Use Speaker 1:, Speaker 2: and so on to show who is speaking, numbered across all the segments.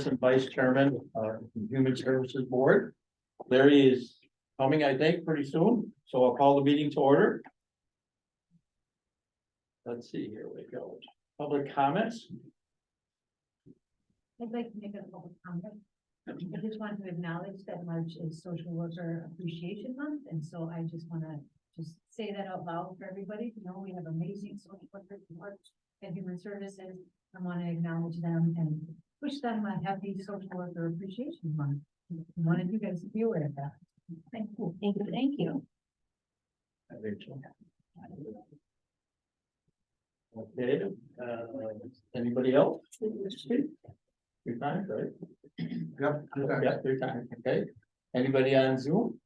Speaker 1: and Vice Chairman of the Human Services Board. Larry is coming, I think, pretty soon, so I'll call the meeting to order. Let's see, here we go. Public comments.
Speaker 2: I'd like to make a public comment. I just want to acknowledge that March is Social Worker Appreciation Month, and so I just want to just say that out loud for everybody. You know, we have amazing social workers who work at Human Services. I want to acknowledge them and wish them a happy Social Worker Appreciation Month. I wanted you guys to be aware of that. Thank you. Thank you. Thank you.
Speaker 1: Okay, anybody else? Your time, right?
Speaker 3: Yep.
Speaker 1: Yep, your time, okay. Anybody on Zoom?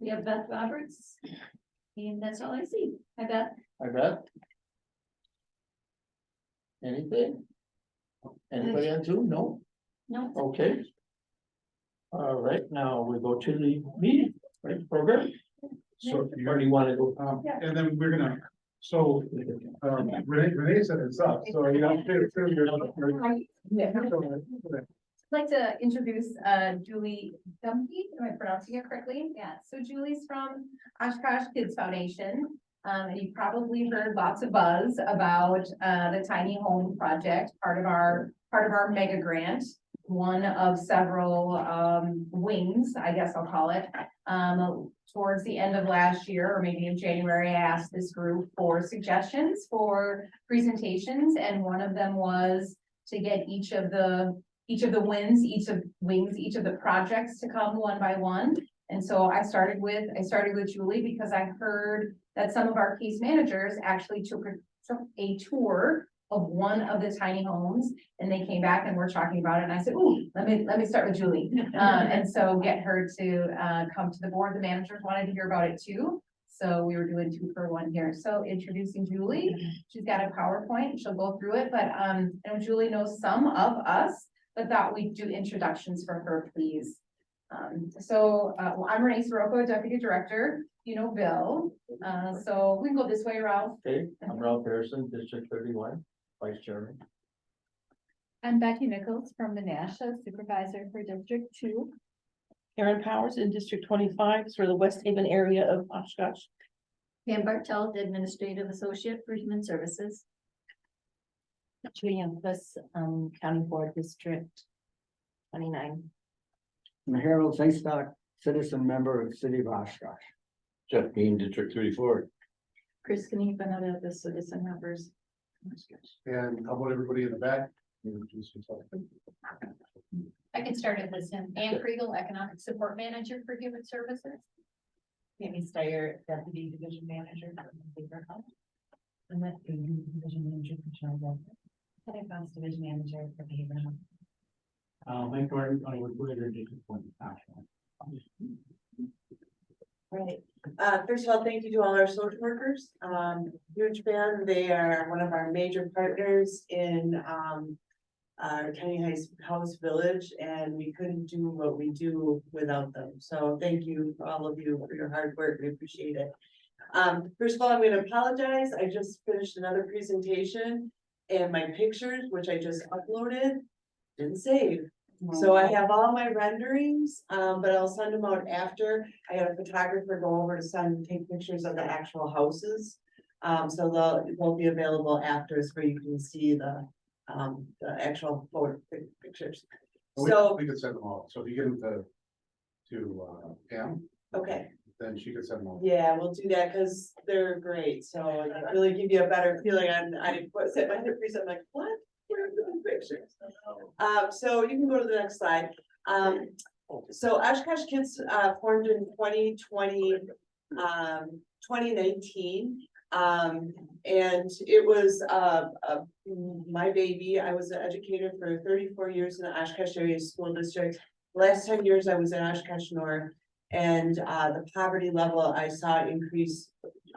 Speaker 4: We have Beth Roberts, and that's all I see. Hi, Beth.
Speaker 1: I bet. Anything? Anybody on Zoom? No?
Speaker 4: No.
Speaker 1: Okay. All right, now we go to the meeting, right, program.
Speaker 3: So
Speaker 1: Where do you want to go?
Speaker 3: and then we're gonna, so, Renee set this up, so you have to.
Speaker 5: I'd like to introduce Julie Dumpy. Am I pronouncing it correctly? Yeah, so Julie's from Oshkosh Kids Foundation. And you probably heard lots of buzz about the tiny home project, part of our mega grant, one of several wings, I guess I'll call it. Towards the end of last year, or maybe in January, I asked this group for suggestions for presentations, and one of them was to get each of the wings, each of the projects to come one by one. And so I started with Julie because I heard that some of our case managers actually took a tour of one of the tiny homes, and they came back and we're talking about it. And I said, "Ooh, let me start with Julie," and so get her to come to the board. The managers wanted to hear about it too, so we were doing 2 for 1 here. So introducing Julie, she's got a PowerPoint. She'll go through it, but I know Julie knows some of us, but thought we'd do introductions for her, please. I'm Renee Sirocco, Deputy Director. You know Bill, so we can go this way, Ralph.
Speaker 1: Okay, I'm Ralph Harrison, District 31, Vice Chairman.
Speaker 6: I'm Becky Nichols from Menasha, Supervisor for District 2. Karen Powers in District 25 for the West Haven area of Oshkosh.
Speaker 4: Pam Bartel, the Administrative Associate for Human Services.
Speaker 6: Julian Plus, County Board District 29.
Speaker 7: And Harold Zaystock, citizen member of the City of Oshkosh.
Speaker 1: Jeff Bean, District 34.
Speaker 4: Chris Kniep, another of the citizen members.
Speaker 3: And how about everybody in the back? Introduce yourself.
Speaker 5: I can start at this end. Ann Kriegel, Economic Support Manager for Human Services.
Speaker 2: Amy Steyer, Deputy Division Manager for Beaver Health. And that's the Division Manager for Child Welfare. Heather Founts, Division Manager for Behavior Health.
Speaker 1: Mike Gordon, County Woodbury, District 20.
Speaker 8: Right. First of all, thank you to all our social workers. Huge fan. They are one of our major partners in our tiny house village, and we couldn't do what we do without them. So thank you, all of you, for your hard work. We appreciate it. First of all, I'm going to apologize. I just finished another presentation, and my pictures, which I just uploaded, didn't save. So I have all my renderings, but I'll send them out after. I had a photographer go over to take pictures of the actual houses. So they'll be available after, so you can see the actual photo pictures. So
Speaker 3: we could send them all. So if you get them to Pam,
Speaker 8: okay,
Speaker 3: then she could send them all.
Speaker 8: yeah, we'll do that because they're great. So I really give you a better feeling. I set my present, I'm like, what? Where are the pictures? So you can go to the next slide. So Oshkosh Kids formed in 2019. And it was my baby. I was an educator for 34 years in the Oshkosh area school district. Last 10 years I was in Oshkosh North, and the poverty level I saw increase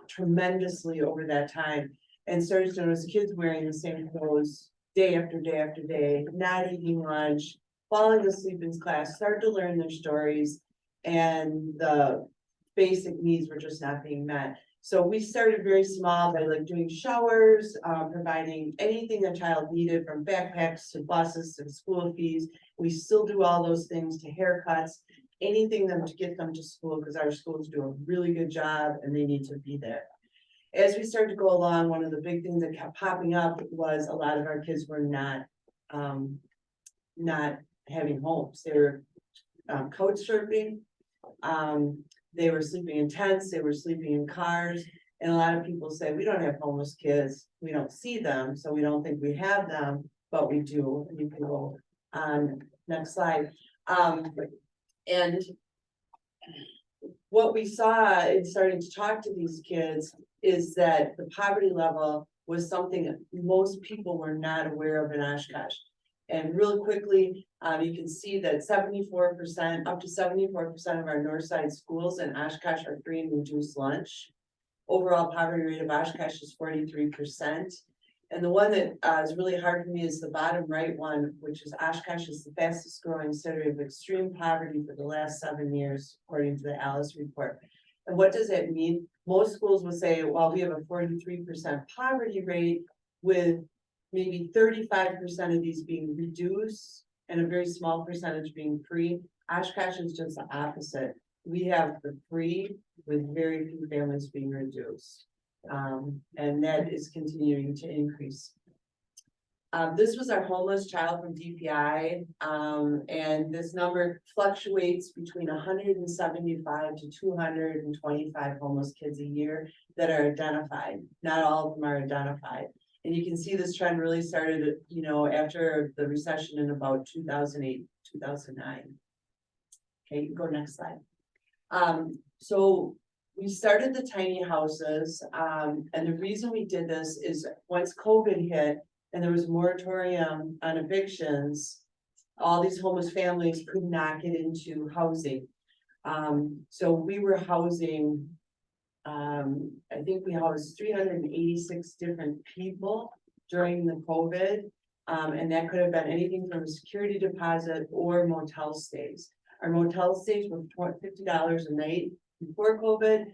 Speaker 8: tremendously over that time, and started to notice kids wearing the same clothes day after day after day, not eating lunch, falling asleep in class, started to learn their stories, and the basic needs were just not being met. So we started very small by like doing showers, providing anything a child needed, from backpacks to buses to school fees. We still do all those things, to haircuts, anything them to get them to school, because our schools do a really good job and they need to be there. As we started to go along, one of the big things that kept popping up was a lot of our kids were not having homes. They were couch surfing. They were sleeping in tents, they were sleeping in cars. And a lot of people say, we don't have homeless kids, we don't see them, so we don't think we have them, but we do. And you can go on, next slide. And what we saw in starting to talk to these kids is that the poverty level was something that most people were not aware of in Oshkosh. And real quickly, you can see that 74%, up to 74% of our north side schools in Oshkosh are free and reduced lunch. Overall poverty rate of Oshkosh is 43%. And the one that is really hard for me is the bottom right one, which is Oshkosh is the fastest growing city of extreme poverty for the last 7 years, according to the Alice report. And what does that mean? Most schools will say, well, we have a 43% poverty rate, with maybe 35% of these being reduced and a very small percentage being free. Oshkosh is just the opposite. We have the free with very few families being reduced. And that is continuing to increase. This was our homeless child from DPI, and this number fluctuates between 175 to 225 homeless kids a year that are identified. Not all of them are identified. And you can see this trend really started, you know, after the recession in about 2008, 2009. Okay, you go next slide. So we started the tiny houses, and the reason we did this is once COVID hit and there was a moratorium on evictions, all these homeless families could not get into housing. So we were housing, I think we housed 386 different people during the COVID. And that could have been anything from a security deposit or motel stays. Our motel stays were $50 a night before COVID.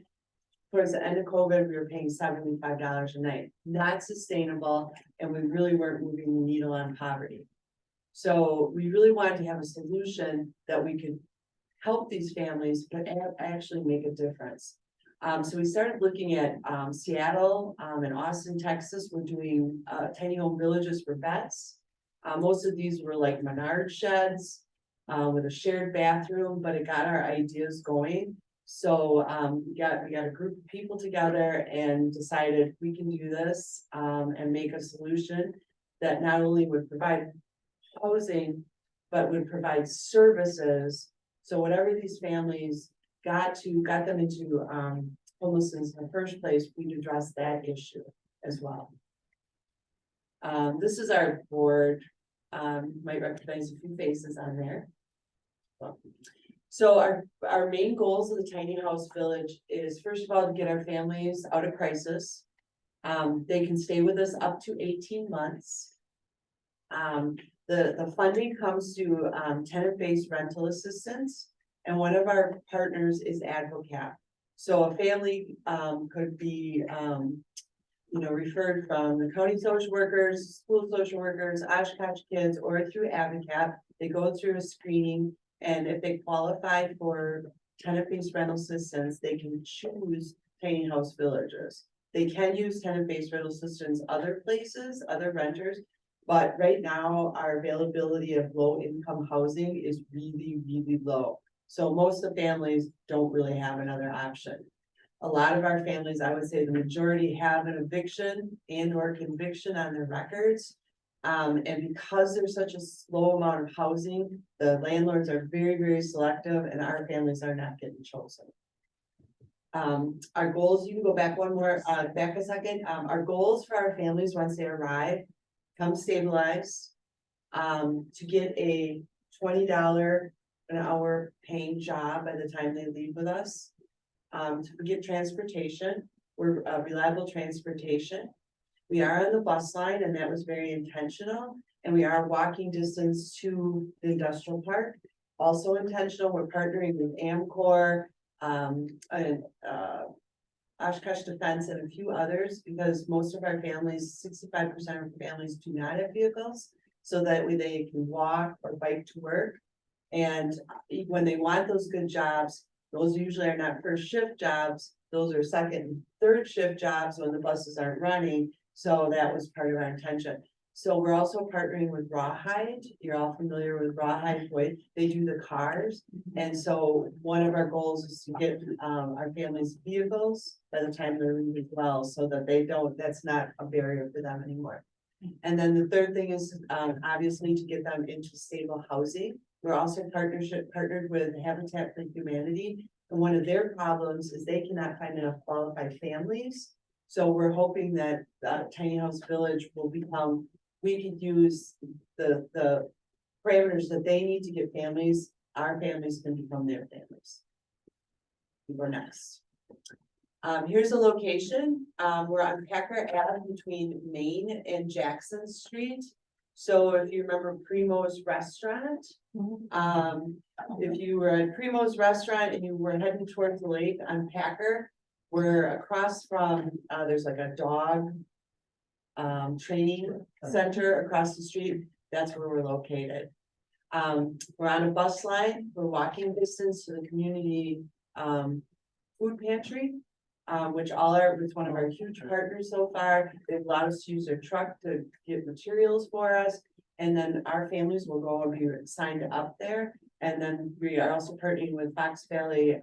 Speaker 8: Towards the end of COVID, we were paying $75 a night. Not sustainable, and we really weren't moving the needle on poverty. So we really wanted to have a solution that we could help these families, but actually make a difference. So we started looking at Seattle and Austin, Texas. We're doing tiny home villages for vets. Most of these were like Menard sheds with a shared bathroom, but it got our ideas going. So we got a group of people together and decided we can do this and make a solution that not only would provide housing, but would provide services. So whatever these families got them into homelessness in the first place, we'd address that issue as well. This is our board. Might recognize a few faces on there. So our main goals of the tiny house village is, first of all, to get our families out of crisis. They can stay with us up to 18 months. The funding comes through tenant-based rental assistance, and one of our partners is Advocap. So a family could be referred from the county social workers, school social workers, Oshkosh Kids, or through Advocap. They go through a screening, and if they qualify for tenant-based rental assistance, they can choose tiny house villages. They can use tenant-based rental assistance other places, other renters, but right now our availability of low-income housing is really, really low. So most of the families don't really have another option. A lot of our families, I would say the majority, have an eviction and or conviction on their records. And because there's such a slow amount of housing, the landlords are very, very selective, and our families are not getting chosen. Our goals, you can go back back a second. Our goals for our families once they arrive, come stabilize, to get a $20 an hour paying job by the time they leave with us, to get transportation. We're reliable transportation. We are on the bus line, and that was very intentional. And we are walking distance to the industrial park. Also intentional. We're partnering with Amcor, and Oshkosh Defense and a few others, because most of our families, 65% of families do not have vehicles. So that way they can walk or bike to work. And when they want those good jobs, those usually are not first shift jobs. Those are second, third shift jobs when the buses aren't running. So that was part of our intention. So we're also partnering with Rawhide. You're all familiar with Rawhide Wood. They do the cars. And so one of our goals is to get our families vehicles by the time they're leaving as well, so that they don't, that's not a barrier for them anymore. And then the third thing is obviously to get them into stable housing. We're also partnered with Habitat for Humanity. And one of their problems is they cannot find enough qualified families. So we're hoping that Tiny House Village will become, we could use the parameters that they need to get families, our families can become their families. We're next. Here's a location. We're on Packer Ave between Main and Jackson Street. So if you remember Primo's Restaurant, if you were at Primo's Restaurant and you were heading towards the lake on Packer, we're across from, there's like a dog training center across the street. That's where we're located. We're on a bus line. We're walking distance to the community food pantry, which it's one of our huge partners so far. They've allowed us to use their truck to get materials for us. And then our families will go and be signed up there. And then we are also partnering with Fox Valley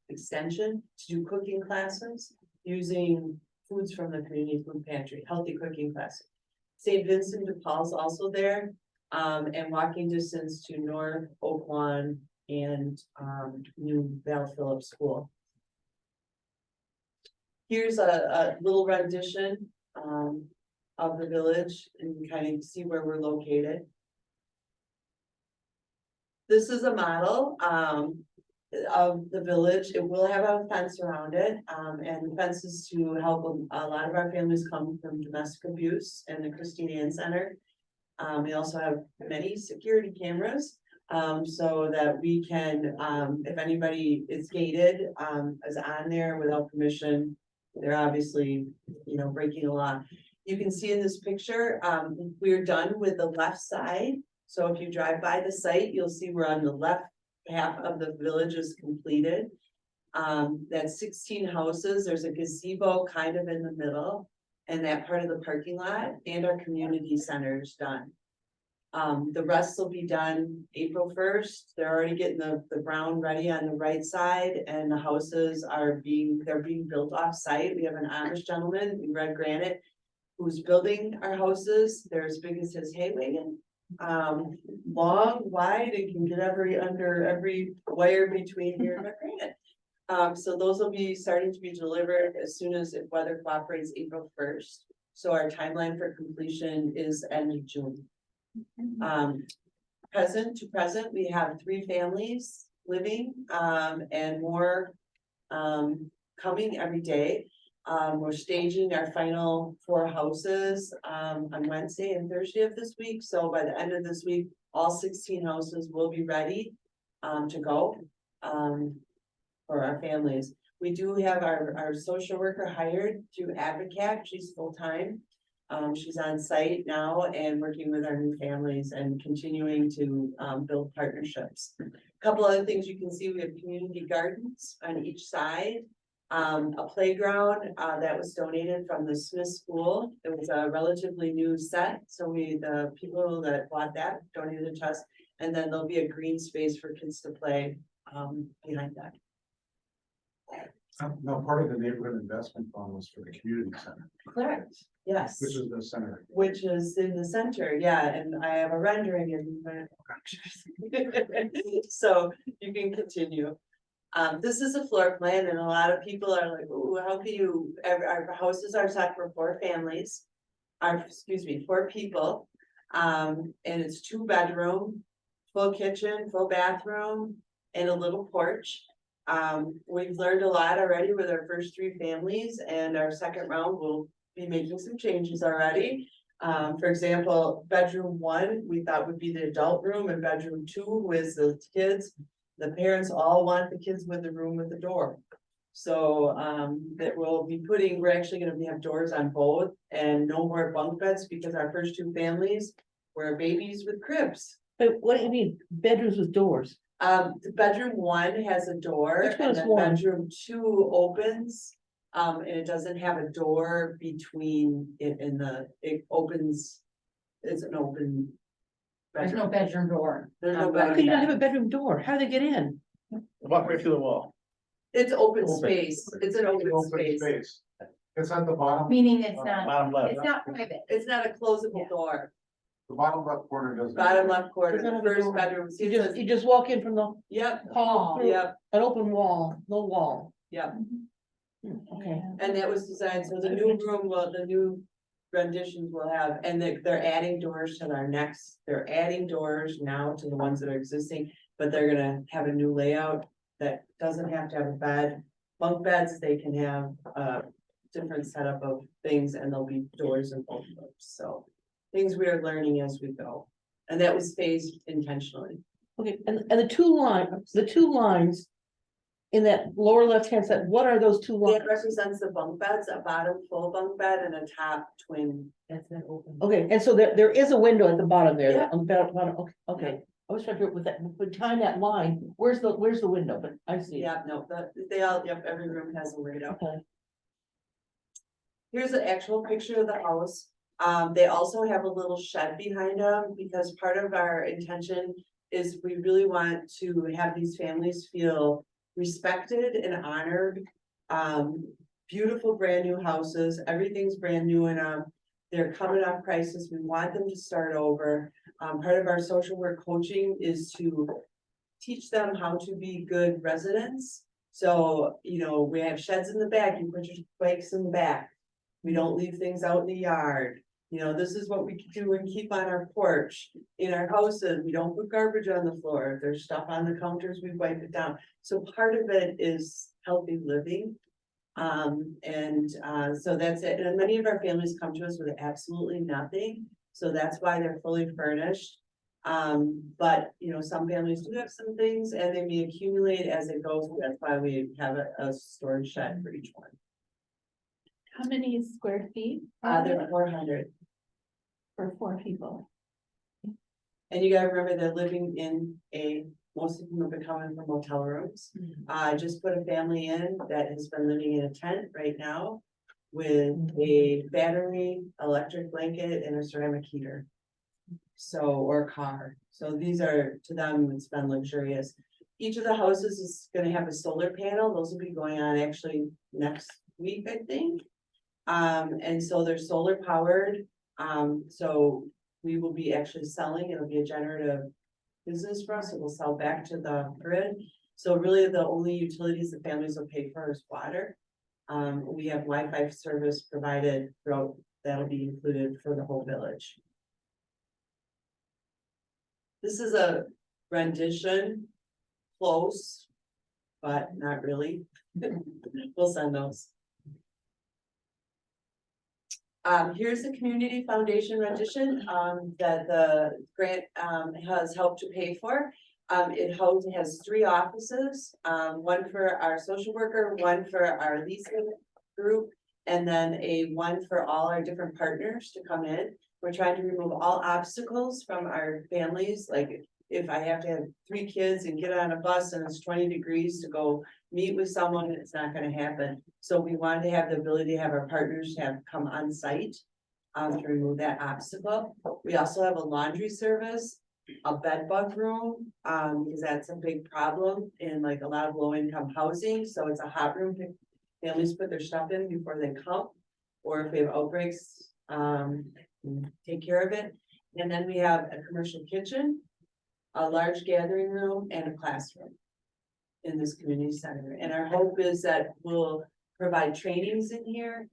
Speaker 8: Extension to do cooking classes using foods from the community food pantry, healthy cooking classes. St. Vincent de Paul's also there, and walking distance to North Oak Lawn and New Val Phillips School. Here's a little rendition of the village, and you kind of see where we're located. This is a model of the village. It will have a fence around it, and fences to help a lot of our families come from domestic abuse and the Christine Ann Center. We also have many security cameras, so that we can, if anybody is gated, is on there without permission, they're obviously, breaking the law. You can see in this picture, we're done with the left side. So if you drive by the site, you'll see we're on the left half of the village is completed. That's 16 houses. There's a gazebo kind of in the middle, and that part of the parking lot, and our community center is done. The rest will be done April 1st. They're already getting the ground ready on the right side, and the houses they're being built off site. We have an Amish gentleman in red granite who's building our houses. They're as big as his hay wagon. Long, wide, and can get under every wire between here and red granite. So those will be starting to be delivered as soon as, if weather cooperates, April 1st. So our timeline for completion is end of June. Present to present, we have 3 families living, and more coming every day. We're staging our final 4 houses on Wednesday and Thursday of this week. So by the end of this week, all 16 houses will be ready to go for our families. We do have our social worker hired through Advocate. She's full-time. She's on site now and working with our new families and continuing to build partnerships. A couple other things you can see, we have community gardens on each side. A playground that was donated from the Smith School. It was a relatively new set, so the people that bought that donated to us, and then there'll be a green space for kids to play behind that.
Speaker 3: Now, part of the neighborhood investment fund was for the community center,
Speaker 8: Correct, yes.
Speaker 3: which is the center.
Speaker 8: Which is in the center, yeah, and I have a rendering in my so you can continue. This is a floor plan, and a lot of people are like, "Ooh, how can you?" Our houses are set for 4 families, 4 people, and it's 2 bedroom, full kitchen, full bathroom, and a little porch. We've learned a lot already with our first 3 families, and our second round will be making some changes already. For example, bedroom 1, we thought would be the adult room, and bedroom 2 was the kids. The parents all want the kids with the room with the door. So, that we'll be putting, we're actually gonna have doors on both and no more bunk beds because our first two families were babies with cribs.
Speaker 6: But what do you mean, bedrooms with doors?
Speaker 8: The bedroom one has a door
Speaker 6: Which one
Speaker 8: and
Speaker 6: is
Speaker 8: then
Speaker 6: one?
Speaker 8: bedroom two opens. And it doesn't have a door between it and it opens, it's an open.
Speaker 2: There's no
Speaker 8: bedroom.
Speaker 2: bedroom door.
Speaker 8: There's no
Speaker 6: How
Speaker 8: bedroom.
Speaker 6: could you not have a bedroom door? How do they get in?
Speaker 3: Walk right through the wall.
Speaker 8: It's open
Speaker 1: Open.
Speaker 8: space, it's an open space.
Speaker 3: It's at the bottom,
Speaker 2: Meaning it's not,
Speaker 1: Bottom left.
Speaker 2: it's not private.
Speaker 8: It's not a closable door,
Speaker 3: the bottom left corner doesn't.
Speaker 8: bottom left corner,
Speaker 6: Doesn't
Speaker 8: the
Speaker 6: have a
Speaker 8: first
Speaker 6: door.
Speaker 8: bedroom. See,
Speaker 6: You
Speaker 8: it
Speaker 6: just,
Speaker 8: says-
Speaker 6: you just walk in from the
Speaker 8: Yep,
Speaker 6: hall through
Speaker 8: yep,
Speaker 6: an open wall, no wall.
Speaker 8: yep.
Speaker 6: Okay.
Speaker 8: And that was designed, so the new room will, the new renditions will have, and they're adding doors to our next, they're adding doors now to the ones that are existing. But they're gonna have a new layout that doesn't have to have a bed, bunk beds, they can have a different setup of things and there'll be doors in both of those, so. Things we are learning as we go, and that was phased intentionally.
Speaker 6: Okay, and the two lines in that lower left-hand side, what are those two lines?
Speaker 8: That represents the bunk beds, a bottom full bunk bed and a top twin.
Speaker 2: That's not open.
Speaker 6: Okay, and so there is a window at the bottom there,
Speaker 8: Yeah.
Speaker 6: on the bottom, okay. I was trying to figure with that, behind that line, where's the window, but I see.
Speaker 8: Yeah, no, they all, yep, every room has a window.
Speaker 6: Okay,
Speaker 8: Here's an actual picture of the house. They also have a little shed behind them because part of our intention is we really want to have these families feel respected and honored. Beautiful brand new houses, everything's brand new in them. They're coming off crisis. We want them to start over. Part of our social work coaching is to teach them how to be good residents. So, we have sheds in the back, you put your bikes in the back. We don't leave things out in the yard. This is what we can do and keep on our porch. In our houses, we don't put garbage on the floor. If there's stuff on the counters, we wipe it down. So part of it is healthy living. So that's it. And many of our families come to us with absolutely nothing. So that's why they're fully furnished. But some families do have some things and they may accumulate as it goes. That's why we have a storage shed for each one.
Speaker 6: how many square feet?
Speaker 8: They're 400.
Speaker 6: For 4 people.
Speaker 8: And you gotta remember they're living in most of them have been coming from motel rooms. I just put a family in that has been living in a tent right now. With a battery, electric blanket and a ceramic heater. Or car, so these are, to them, it's been luxurious. Each of the houses is gonna have a solar panel, those will be going on actually next week, I think. And so they're solar powered, so we will be actually selling, it'll be a generative business for us, it will sell back to the grid. So really, the only utilities the families will pay for is water. We have Wi-Fi service provided throughout, that'll be included for the whole village. This is a rendition, close, but not really. We'll send those. Here's the Community Foundation rendition, that the grant, has helped to pay for. It has 3 offices, one for our social worker, one for our leasing group, and then one for all our different partners to come in. We're trying to remove all obstacles from our families, like if I have to have 3 kids and get on a bus and it's 20 degrees to go meet with someone, it's not gonna happen. So we wanted to have the ability to have our partners come on site, to remove that obstacle. We also have a laundry service, a bed bug room, because that's a big problem in like a lot of low income housing, so it's a hot room. Families put their stuff in before they come, or if we have outbreaks, take care of it. And then we have a commercial kitchen, a large gathering room and a classroom in this community center. And our hope is that we'll provide trainings in here,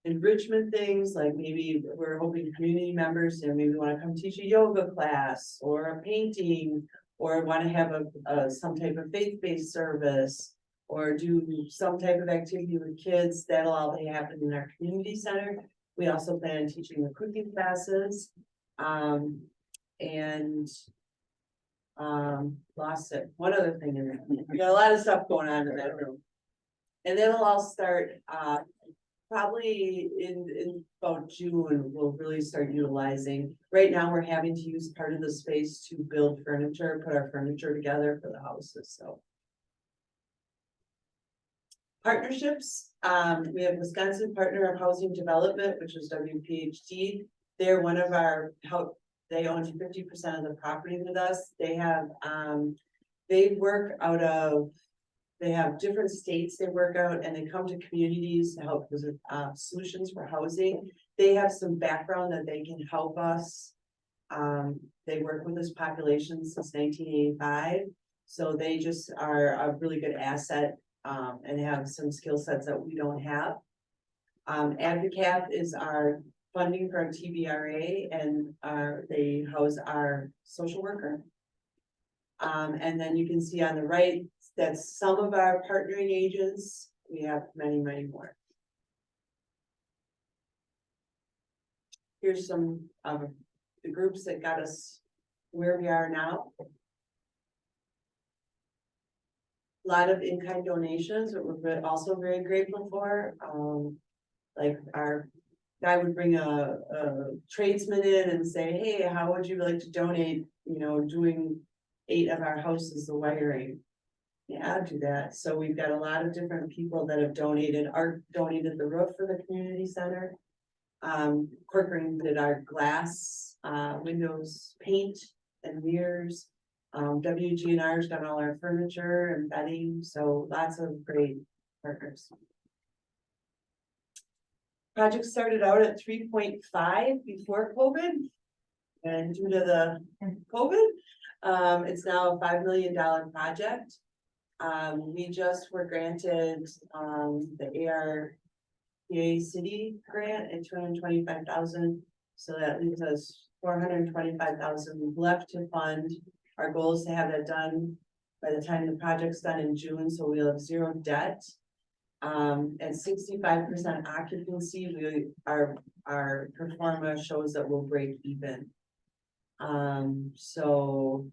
Speaker 8: enrichment things, like maybe we're hoping community members, maybe want to come teach a yoga class or a painting, or want to have some type of faith-based service, or do some type of activity with kids. That'll all happen in our community center. We also plan on teaching the cooking classes. And Lost it, one other thing in there, we got a lot of stuff going on in that room. And it'll all start, probably in about June, we'll really start utilizing. Right now, we're having to use part of the space to build furniture, put our furniture together for the houses, so. Partnerships, we have Wisconsin Partner of Housing Development, which is WPHD. They're one of our help, they own 50% of the property with us. They have, they work out of, they have different states they work out, and they come to communities to help with solutions for housing. They have some background that they can help us. They work with this population since 1985, so they just are a really good asset, and have some skill sets that we don't have. AdvoCap is our funding for our TBRA, and they house our social worker. And then you can see on the right, that's some of our partnering agents. We have many, many more. Here's some of the groups that got us where we are now. A lot of in-kind donations that we're also very grateful for. Like our guy would bring a tradesman in and say, hey, how would you like to donate, you know, doing 8 of our houses, the wiring. Yeah, I'll do that. So we've got a lot of different people that have donated. Art donated the roof for the community center. Corcoran did our glass, windows, paint and mirrors. WGNR's done all our furniture and bedding, so lots of great partners. Project started out at 3.5 before COVID. And due to the COVID, it's now a $5 million project. We just were granted the ARPA city grant at $225,000. So that leaves us $425,000 left to fund. Our goal is to have that done by the time the project's done in June, so we'll have 0 debt. At 65% occupancy, our pro forma shows that we'll break even. So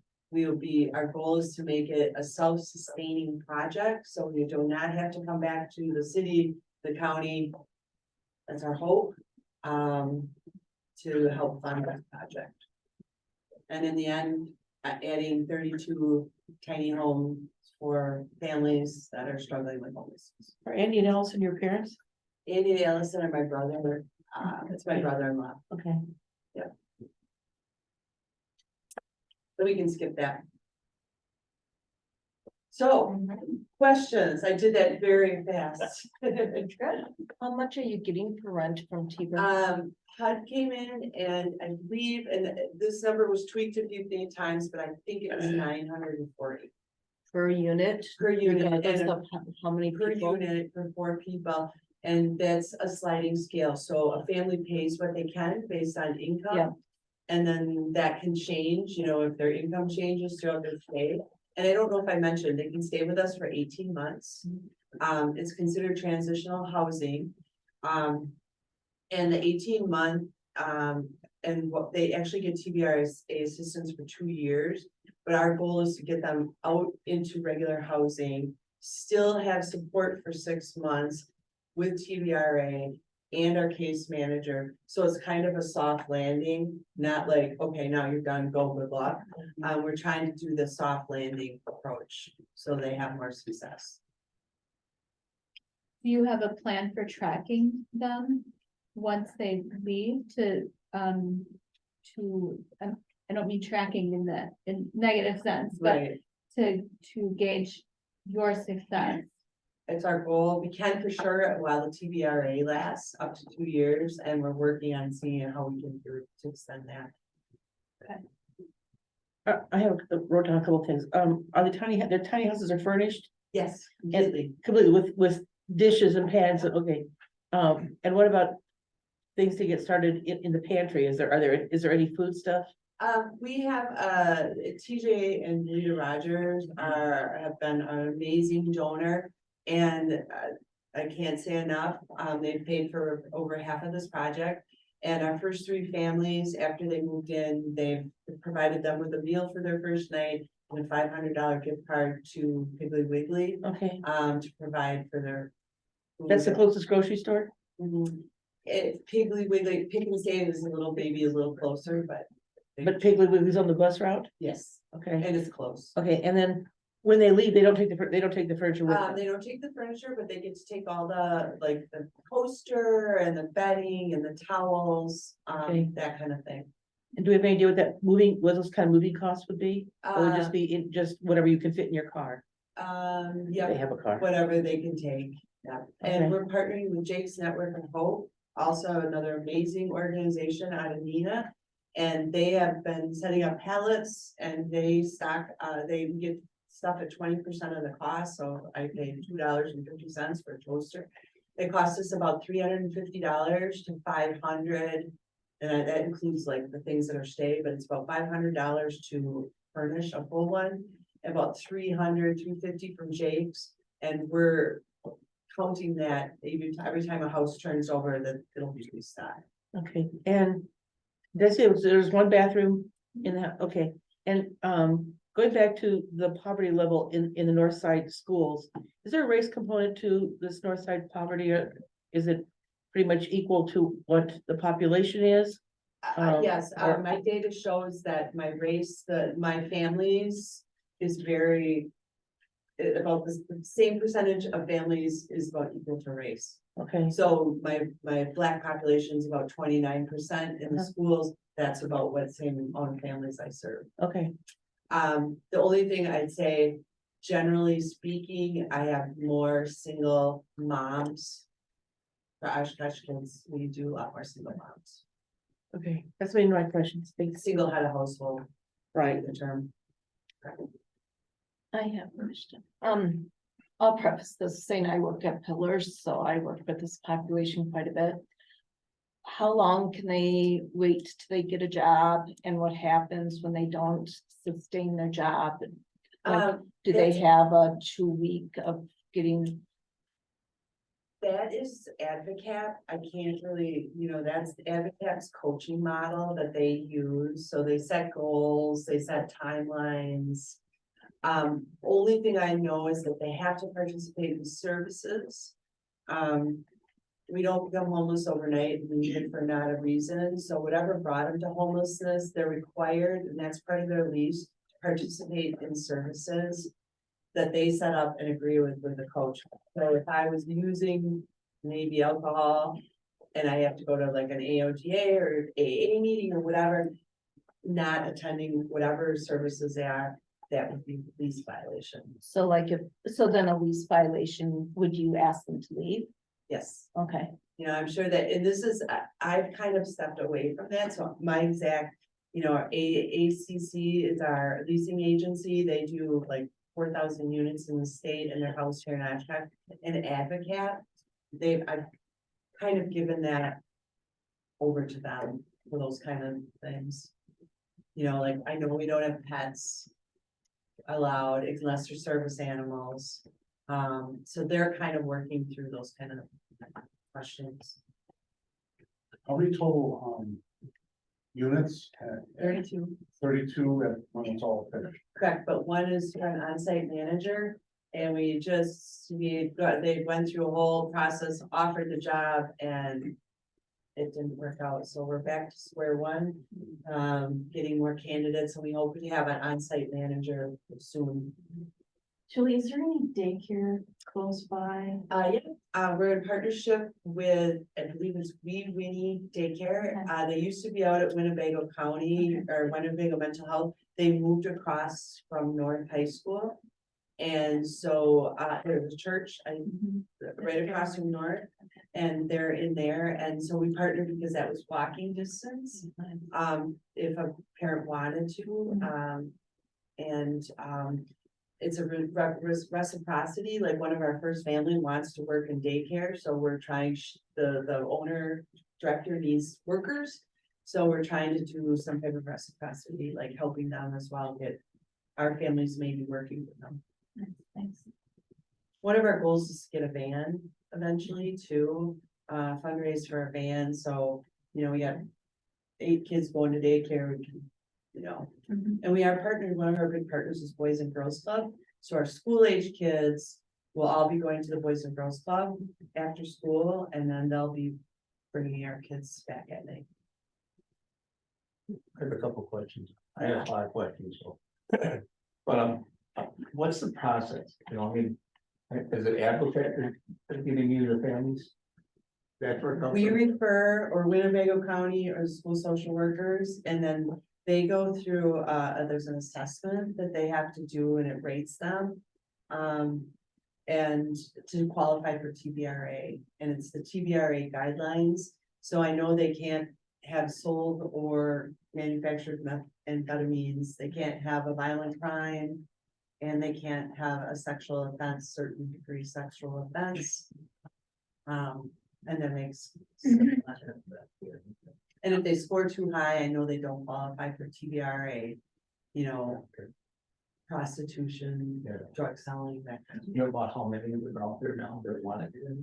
Speaker 8: our goal is to make it a self-sustaining project, so we do not have to come back to the city, the county. That's our hope, to help fund that project. And in the end, adding 32 tiny homes for families that are struggling with homelessness.
Speaker 6: Are Andy and Allison your parents?
Speaker 8: Andy and Allison are my brother, it's my brother-in-law,
Speaker 6: Okay.
Speaker 8: so we can skip that. So, questions, I did that very fast.
Speaker 6: How much are you getting for rent from T-Bird?
Speaker 8: HUD came in and I believe, and this number was tweaked a few times, but I think it was 940
Speaker 6: Per unit?
Speaker 8: per unit.
Speaker 6: Regardless
Speaker 8: And
Speaker 6: of how many
Speaker 8: per
Speaker 6: people?
Speaker 8: unit for 4 people, and that's a sliding scale, so a family pays what they can based on income.
Speaker 6: Yeah.
Speaker 8: And then that can change, you know, if their income changes throughout their stay. And I don't know if I mentioned, they can stay with us for 18 months. It's considered transitional housing. And the 18-month, and what they actually get TBRA assistance for 2 years. But our goal is to get them out into regular housing, still have support for 6 months with TBRA and our case manager. So it's kind of a soft landing, not like, okay, now you're done, go, good luck. We're trying to do the soft landing approach so they have more success.
Speaker 9: Do you have a plan for tracking them once they leave I don't mean tracking in negative sense, but
Speaker 8: Right,
Speaker 9: to gauge your success?
Speaker 8: it's our goal. We can for sure while the TBRA lasts up to 2 years, and we're working on seeing how we can do to extend that.
Speaker 6: I have wrote down a couple of things. Are the tiny houses are furnished?
Speaker 8: Yes,
Speaker 6: And completely with dishes and pans, okay. And what about things to get started in the pantry? Is there any food stuff?
Speaker 8: We have, TJ and Rita Rogers have been an amazing donor, and I can't say enough. They've paid for over half of this project. And our first 3 families, after they moved in, they've provided them with a meal for their first night and a $500 gift card to Piggly Wiggly,
Speaker 6: Okay,
Speaker 8: to provide for their.
Speaker 6: that's the
Speaker 8: food.
Speaker 6: closest grocery store?
Speaker 8: Mhm. Piggly Wiggly, Pick and Save is a little baby, a little closer, but.
Speaker 6: But Piggly Wiggly's on the bus route?
Speaker 8: Yes,
Speaker 6: Okay,
Speaker 8: and it's close.
Speaker 6: okay, and then when they leave, they don't take they don't take the furniture with them?
Speaker 8: They don't take the furniture, but they get to take all the, like, the coaster and the bedding and the towels,
Speaker 6: Okay.
Speaker 8: that kind of thing.
Speaker 6: And do we have any idea what those kind of moving costs would be? Or would it just be in just whatever you can fit in your car? They
Speaker 8: Yeah,
Speaker 6: have a car.
Speaker 8: whatever they can take, yeah. And
Speaker 6: Okay.
Speaker 8: we're partnering with Jake's Network of Hope, also another amazing organization out of Neenah. And they have been setting up pallets and they stock, they get stuff at 20% of the cost, so I paid $2.50 for a toaster. It costs us about $350 to $500. And that includes like the things that are stayed, but it's about $500 to furnish a full one. About $350 from Jake's, and we're counting that even every time a house turns over, that it'll be restocked.
Speaker 6: Okay, and that's it, there's one bathroom in that, okay, and going back to the poverty level in the north side schools. Is there a race component to this north side poverty, or is it pretty much equal to what the population is?
Speaker 8: Yes,
Speaker 6: or-
Speaker 8: my data shows that my race, my families is very. About the same percentage of families is about equal to race.
Speaker 6: Okay,
Speaker 8: So my black population is about 29% in the schools. That's about what same amount of families I serve.
Speaker 6: okay,
Speaker 8: The only thing I'd say, generally speaking, I have more single moms. For Oshkosh kids, we do a lot more single moms.
Speaker 6: okay, that's been my questions, thanks.
Speaker 8: Single head of household,
Speaker 6: Right,
Speaker 8: the term.
Speaker 10: I have a question. I'll preface this saying I work at Pillars, so I work with this population quite a bit. How long can they wait till they get a job, and what happens when they don't sustain their job? Like, do they
Speaker 8: that's-
Speaker 10: have a 2 week of getting?
Speaker 8: That is Advocate. I can't really, that's Advocate's coaching model that they use. So they set goals, they set timelines. Only thing I know is that they have to participate in services. We don't become homeless overnight, we need it for not a reason. So whatever brought them to homelessness, they're required, and that's part of their lease, to participate in services that they set up and agree with the coach. So if I was using maybe alcohol and I have to go to like an AOTA or AA meeting or whatever, not attending whatever services they are, that would be lease violation.
Speaker 10: So like so then a lease violation, would you ask them to leave?
Speaker 8: Yes.
Speaker 10: Okay,
Speaker 8: I'm sure that, and this is, I've kind of stepped away from that, so my exact, ACC is our leasing agency, they do like 4,000 units in the state and their house here in Oshkosh, and Advocate, I've kind of given that over to them for those kind of things. Like, I know we don't have pets allowed unless they're service animals. So they're kind of working through those kind of questions.
Speaker 3: How many total, units?
Speaker 8: 32.
Speaker 3: 32 and when it's all finished.
Speaker 8: Correct, but one is for an on-site manager, and they went through a whole process, offered the job, and it didn't work out, so we're back to square one, getting more candidates, and we hope to have an on-site manager soon.
Speaker 10: Julie, is there any daycare close by?
Speaker 8: We're in partnership with, I believe it's Winnie Daycare. They used to be out at Winnebago County or Winnebago Mental Health. They moved across from North High School. And so, there's a church right across from North, and they're in there. And so we partnered because that was walking distance. If a parent wanted to, it's a reciprocity, like one of our first family wants to work in daycare, so we're trying, the owner director needs workers. So we're trying to do some type of reciprocity, like helping them as well, get our families maybe working with them.
Speaker 10: Thanks.
Speaker 8: One of our goals is to get a van eventually too, fundraise for a van, so you know, we have 8 kids going to daycare, we can, you know. And we are partnered, one of our big partners is Boys and Girls Club, so our school age kids will all be going to the Boys and Girls Club after school, and then they'll be bringing our kids back at night.
Speaker 1: I have a couple questions. I have a lot of questions, so. But, what's the process? You know, I mean, is it applicant that giving you the families? That's where it comes
Speaker 8: We
Speaker 1: from?
Speaker 8: refer, or Winnebago County or school social workers, and then they go through, there's an assessment that they have to do and it rates them. And to qualify for TBRA, and it's the TBRA guidelines. So I know they can't have sold or manufactured methamphetamines, they can't have a violent crime. And they can't have a sexual offense, certain degree sexual offense. And then makes. And if they score too high, I know they don't qualify for TBRA, you know. Prostitution,
Speaker 1: Yeah.
Speaker 8: drug selling, that kind of.
Speaker 1: You know about how many of them are out there now that want to do it?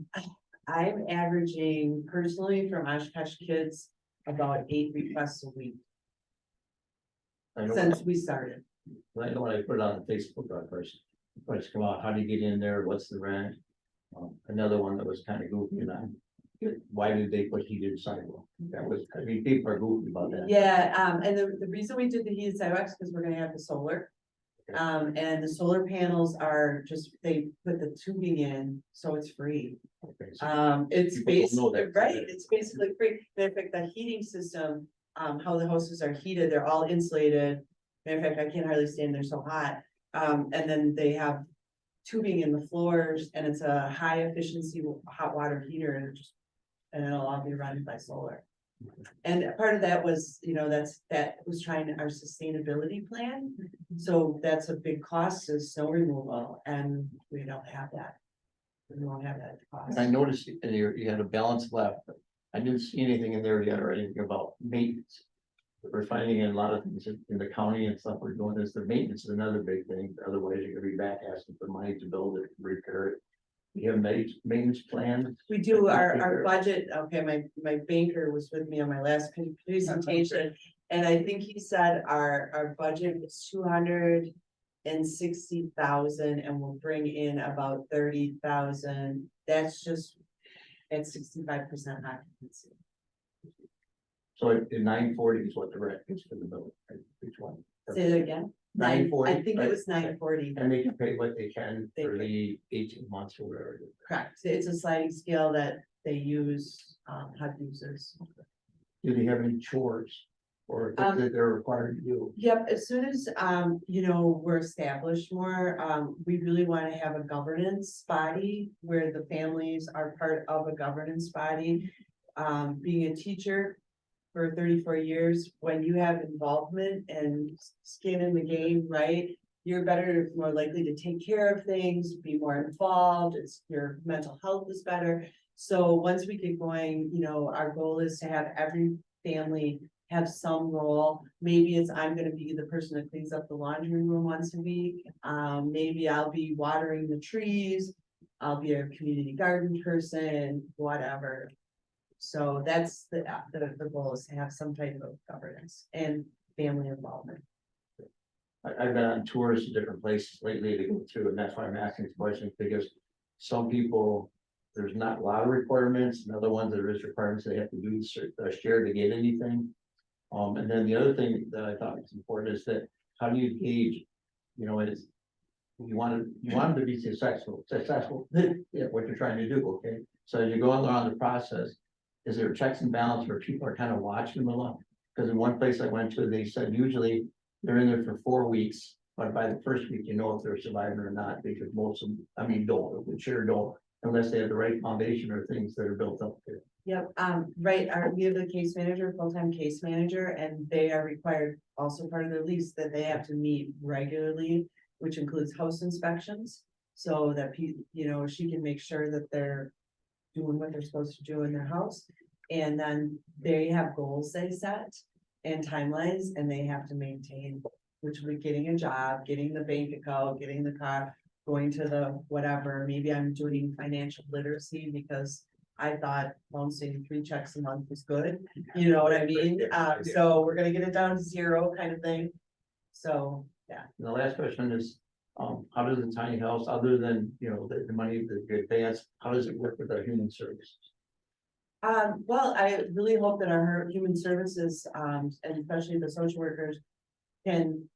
Speaker 8: I'm averaging personally from Oshkosh kids about 8 requests a week
Speaker 1: I know,
Speaker 8: since we started.
Speaker 1: I know when I put it on Facebook, first come out, how do you get in there, what's the rent? Another one that was kind of goofy, and why did they put heated sidewalk? That was, I mean, people are goofy about that.
Speaker 8: Yeah, and the reason we did the heated sidewalks, because we're gonna have the solar. And the solar panels are just, they put the tubing in, so it's free.
Speaker 1: Okay, so
Speaker 8: It's
Speaker 1: people don't know
Speaker 8: basically,
Speaker 1: that.
Speaker 8: right, it's basically free. In fact, the heating system, how the houses are heated, they're all insulated. In fact, I can't hardly stand, they're so hot. And then they have tubing in the floors, and it's a high efficiency hot water heater, and it'll all be run by solar. And part of that was, you know, that was trying our sustainability plan. So that's a big cost is snow removal, and we don't have that. We don't have that cost.
Speaker 1: And I noticed in you had a balance left, but I didn't see anything in there yet or anything about maintenance. We're finding in a lot of things in the county and stuff we're doing is the maintenance is another big thing. Otherwise, you're gonna be back asking for money to build it, repair it. You have maintenance plan?
Speaker 8: We do our budget, okay, my banker was with me on my last presentation, and I think he said our budget was 260,000, and we'll bring in about 30,000. That's just at 65% occupancy.
Speaker 1: So in 940 is what the rent is for the building, right? Each one.
Speaker 8: Say that again.
Speaker 1: 940.
Speaker 8: I think it was 940.
Speaker 1: And they can pay what they can
Speaker 8: They
Speaker 1: for
Speaker 8: pay.
Speaker 1: the 18 months or whatever. it is.
Speaker 8: Correct. It's a sliding scale that they use, HUD uses.
Speaker 1: Do they have any chores or things that they're required to do?
Speaker 8: Yep, as soon as, you know, we're established more, we really want to have a governance body where the families are part of a governance body. Being a teacher for 34 years, when you have involvement and skin in the game, right? You're better, more likely to take care of things, be more involved, your mental health is better. So once we get going, you know, our goal is to have every family have some role. Maybe it's, I'm gonna be the person that cleans up the laundry room once a week. Maybe I'll be watering the trees. I'll be a community garden person, whatever. So that's the goal is to have some type of governance and family involvement.
Speaker 1: I've been on tours to different places lately to go through, and that's why I'm asking these questions, because some people, there's not a lot of requirements, and other ones there is requirements they have to do share to get anything. And then the other thing that I thought was important is that how do you gauge, you know, is you want them to be successful, yeah, what you're trying to do, okay? So as you're going along the process, is there checks and balances where people are kind of watching them a lot? Because in one place I went to, they said usually they're in there for 4 weeks, but by the first week, you know if they're surviving or not, because most of them, I mean, don't, unless they have the right foundation or things that are built up there.
Speaker 8: Yep, right, we have the case manager, full-time case manager, and they are required, also part of their lease, that they have to meet regularly, which includes house inspections. So that you know, she can make sure that they're doing what they're supposed to do in their house. And then they have goals they set and timelines, and they have to maintain, which would be getting a job, getting the bank account, getting the car, going to the whatever. Maybe I'm doing financial literacy because I thought bouncing 3 checks a month was good, you know what I mean? So we're gonna get it down to 0 kind of thing. So, yeah.
Speaker 1: The last question is, how does the tiny house, other than, you know, the money, the advance, how does it work with our human services?
Speaker 8: Well, I really hope that our human services, and especially the social workers can.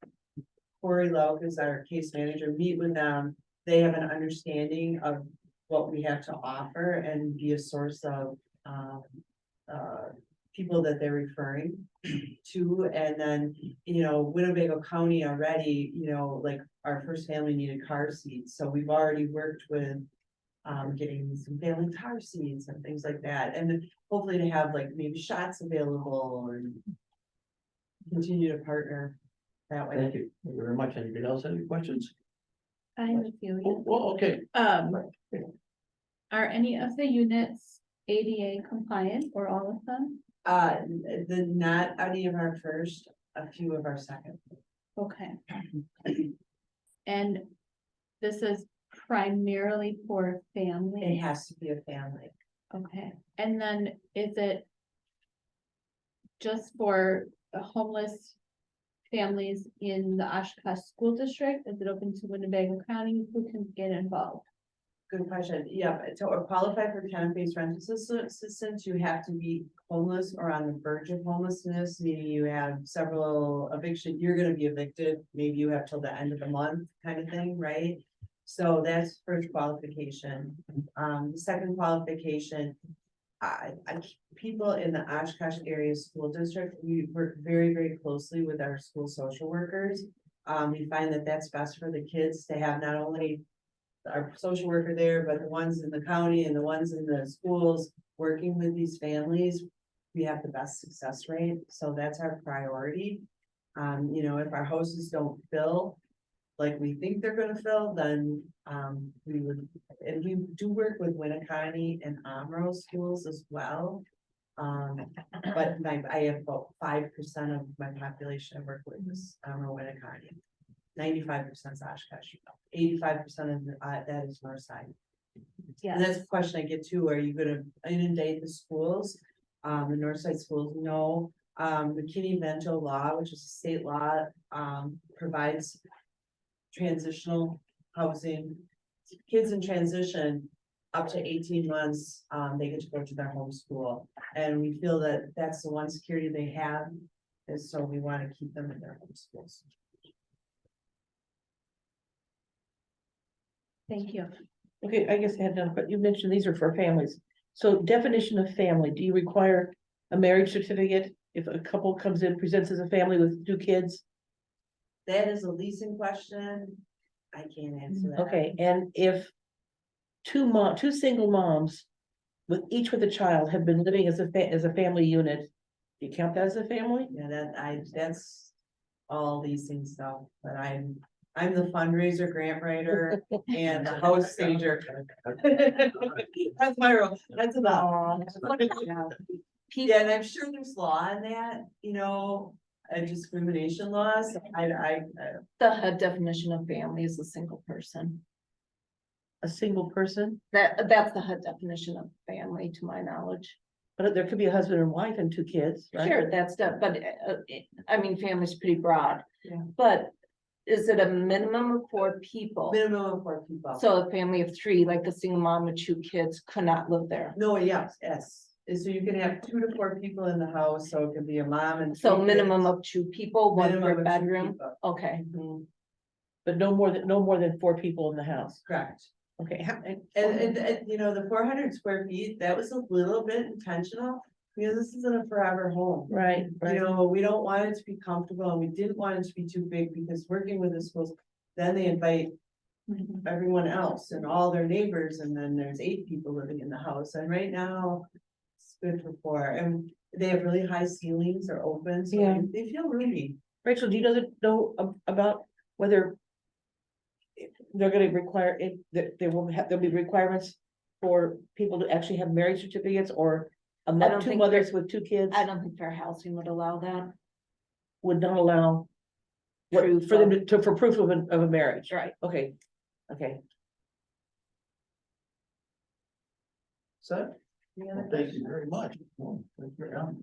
Speaker 8: Corey Lowe is our case manager, meet with them. They have an understanding of what we have to offer and be a source of, people that they're referring to. And then, you know, Winnebago County already, you know, like our first family needed car seats. So we've already worked with getting some family car seats and things like that. And then hopefully to have like maybe shots available and continue to partner that way.
Speaker 1: Thank you. Thank you very much. Anybody else have any questions?
Speaker 9: I have a few.
Speaker 1: Oh, well, okay.
Speaker 9: Are any of the units ADA compliant or all of them?
Speaker 8: Not any of our first, a few of our second.
Speaker 9: Okay. And this is primarily for
Speaker 8: It
Speaker 9: family,
Speaker 8: has to be a family.
Speaker 9: okay, and then is it just for homeless families in the Oshkosh School District? Is it open to Winnebago County? Who can get involved?
Speaker 8: Good question. Yeah, but to qualify for tenant-based rent assistance, you have to be homeless or on the verge of homelessness, meaning you have several eviction, you're gonna be evicted, maybe you have till the end of the month kind of thing, right? So that's first qualification. The second qualification, people in the Oshkosh area school district, we work very, very closely with our school social workers. We find that that's best for the kids to have not only our social worker there, but the ones in the county and the ones in the schools working with these families. We have the best success rate, so that's our priority. You know, if our houses don't fill like we think they're gonna fill, then we would, and we do work with Winnecounty and Amro schools as well. But I have about 5% of my population I work with is Amro Winnecounty. 95% is Oshkosh, 85% of that is Northside.
Speaker 9: Yeah,
Speaker 8: And that's the question I get too, are you gonna inundate the schools? The Northside schools, no. The Kinney-Vento law, which is a state law, provides transitional housing. Kids in transition up to 18 months, they get to go to their home school. And we feel that that's the one security they have, and so we want to keep them in their home schools.
Speaker 9: thank you.
Speaker 6: Okay, I guess I had done, but you mentioned these are for families. So definition of family, do you require a marriage certificate if a couple comes in, presents as a family with 2 kids?
Speaker 8: That is a leasing question. I can't answer that.
Speaker 6: Okay, and if two single moms with each with a child have been living as a family unit, do you count that as a family?
Speaker 8: Yeah, that's all leasing stuff, but I'm the fundraiser, grant writer, and the host stager. That's my role, that's about. Yeah, and I'm sure there's law on that, you know, a discrimination laws,
Speaker 10: The HUD definition of family is a single person.
Speaker 6: A single person,
Speaker 10: That's the HUD definition of family, to my knowledge.
Speaker 6: but there could be a husband and wife and 2 kids, right?
Speaker 10: Sure, that's but I mean, family's pretty broad.
Speaker 8: Yeah.
Speaker 10: But is it a minimum of 4 people?
Speaker 8: minimum of 4 people.
Speaker 10: So a family of 3, like a single mom with 2 kids, could not live there.
Speaker 8: No, yes, so you can have 2 to 4 people in the house, so it could be a mom and.
Speaker 10: So
Speaker 8: 3
Speaker 10: minimum
Speaker 8: kids.
Speaker 10: of 2 people, 1
Speaker 8: Minimum of
Speaker 10: per
Speaker 8: 2
Speaker 10: bedroom.
Speaker 8: people.
Speaker 10: Okay,
Speaker 6: But no more than 4 people in the house.
Speaker 8: Correct.
Speaker 6: Okay,
Speaker 8: And you know, the 400 square feet, that was a little bit intentional, because this isn't a forever home.
Speaker 6: right,
Speaker 8: You
Speaker 6: right.
Speaker 8: know, we don't want it to be comfortable, and we didn't want it to be too big, because working with the schools, then they invite everyone else and all their neighbors, and then there's 8 people living in the house, and right now it's good for 4, and they have really high ceilings, are open, so
Speaker 6: Yeah.
Speaker 8: they feel roomy.
Speaker 6: Rachel, do you know about whether they're gonna require it, that there'll be requirements for people to actually have marriage certificates or
Speaker 10: don't
Speaker 6: 2
Speaker 10: think
Speaker 6: mothers with 2 kids
Speaker 10: I don't think fair housing would allow that.
Speaker 6: would not allow
Speaker 10: Proof
Speaker 6: for them
Speaker 10: of-
Speaker 6: for proof of a marriage?
Speaker 10: Right.
Speaker 6: Okay, okay.
Speaker 8: So,
Speaker 1: Thank you very much.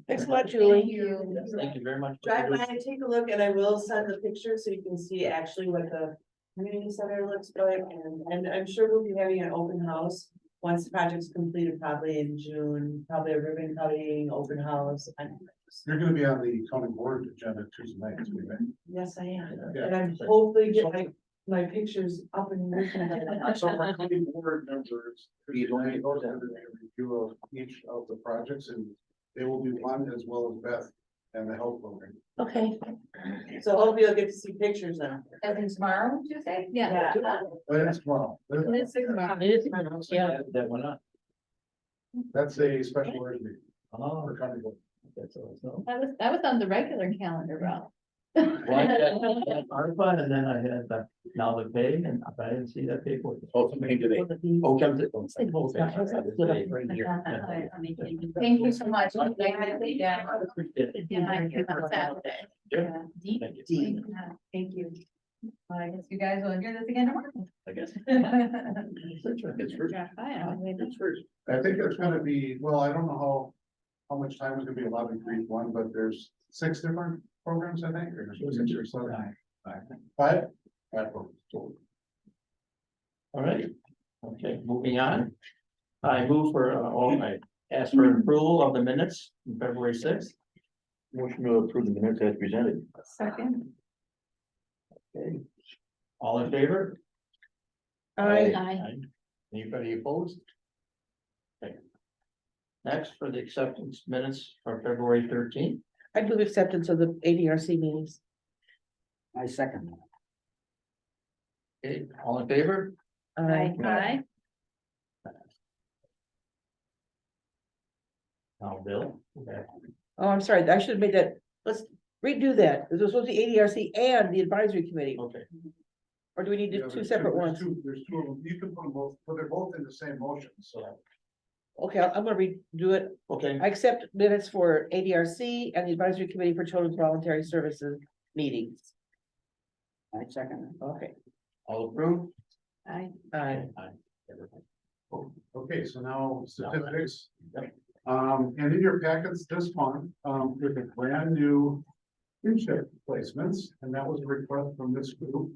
Speaker 6: Thanks a lot, Julie.
Speaker 1: Thank you very much.
Speaker 8: Drive by and take a look, and I will send the picture so you can see actually what the community center looks like, and I'm sure we'll be having an open house. Once the project's completed, probably in June, probably a ribbon cutting, open house.
Speaker 3: You're gonna be on the county board agenda Tuesday night, right?
Speaker 8: Yes, I am,
Speaker 3: Yeah.
Speaker 8: and I'm hopefully get my pictures up and moving.
Speaker 3: So for county board members, Tuesday night, those are the review of each of the projects, and they will be one as well as Beth and the health program.
Speaker 6: Okay,
Speaker 8: So hopefully you'll get to see pictures then.
Speaker 5: As in tomorrow, Tuesday?
Speaker 9: Yeah.
Speaker 3: But that's tomorrow.
Speaker 5: It's tomorrow.
Speaker 6: it is, yeah,
Speaker 1: That went up.
Speaker 3: That's a special order meeting
Speaker 1: Oh,
Speaker 3: for county board.
Speaker 1: that's all.
Speaker 9: That was on the regular calendar, Rob.
Speaker 1: Well, I had ARPA, and then I had now the pay, and I didn't see that paperwork. Oh, something today. Oh, comes it.
Speaker 5: Thank you so much. Yeah. Thank you. I guess you guys will hear this again tomorrow.
Speaker 1: I guess.
Speaker 3: It's first. It's first. I think there's gonna be, well, I don't know how much time is gonna be allotted for each one, but there's 6 different programs, I think, or 6 or 7. Five programs.
Speaker 1: All right, okay, moving on. I move for, I ask for approval of the minutes from February 6th.
Speaker 11: Motion to approve the minutes as presented.
Speaker 5: Second.
Speaker 1: Okay, all in favor?
Speaker 6: I,
Speaker 1: Anybody opposed? Okay. Next, for the acceptance minutes for February 13th.
Speaker 6: I move acceptance of the ADRC meetings.
Speaker 7: I second.
Speaker 1: Okay, all in favor?
Speaker 9: Aye.
Speaker 1: Now, Bill. Okay.
Speaker 6: Oh, I'm sorry, I should have made that, let's redo that, this was supposed to be ADRC and the advisory committee,
Speaker 1: Okay,
Speaker 6: or do we need
Speaker 3: Yeah,
Speaker 6: two
Speaker 3: there's
Speaker 6: separate
Speaker 3: there's
Speaker 6: ones?
Speaker 3: There's 2 of them. You can put them both, but they're both in the same motion, so.
Speaker 6: Okay, I'm gonna redo it,
Speaker 1: okay,
Speaker 6: I accept minutes for ADRC and the advisory committee for children's voluntary services meetings.
Speaker 7: I second.
Speaker 6: Okay,
Speaker 1: all approved?
Speaker 9: Aye.
Speaker 6: aye.
Speaker 3: Okay, so now statistics.
Speaker 1: Yep.
Speaker 3: And in your packets this month, with a brand new kinship placements, and that was a request from this group.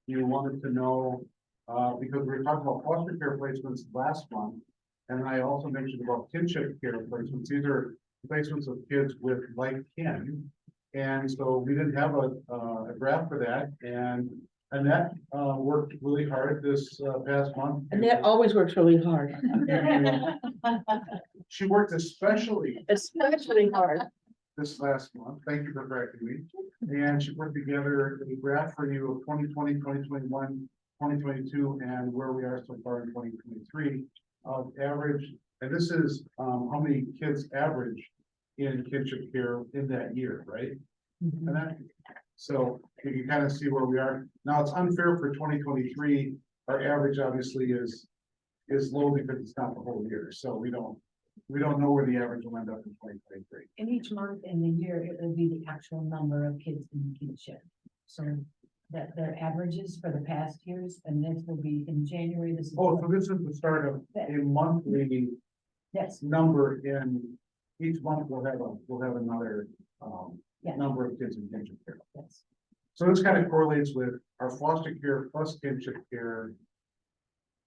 Speaker 3: You wanted to know, because we were talking about foster care placements last month. And I also mentioned about kinship care placements. These are placements of kids with like kin. And so we didn't have a graph for that, and Annette worked really hard this past month.
Speaker 6: And that always works really hard,
Speaker 3: She worked especially
Speaker 6: especially hard.
Speaker 3: this last month. Thank you for correcting me. And she put together a graph for you of 2020, 2021, 2022, and where we are so far in 2023 of average. And this is how many kids average in kinship care in that year, right? And that, so you can kind of see where we are. Now, it's unfair for 2023. Our average obviously is low because it's not the whole year. So we don't know where the average will end up in 2023.
Speaker 2: And each month in the year, it will be the actual number of kids in kinship. So that their averages for the past years, and this will be in January, this is.
Speaker 3: Oh, so this is the start of a monthly
Speaker 2: Yes,
Speaker 3: number in each month we'll have another
Speaker 2: Yeah.
Speaker 3: number of kids in kinship care.
Speaker 2: yes.
Speaker 3: So this kind of correlates with our foster care plus kinship care.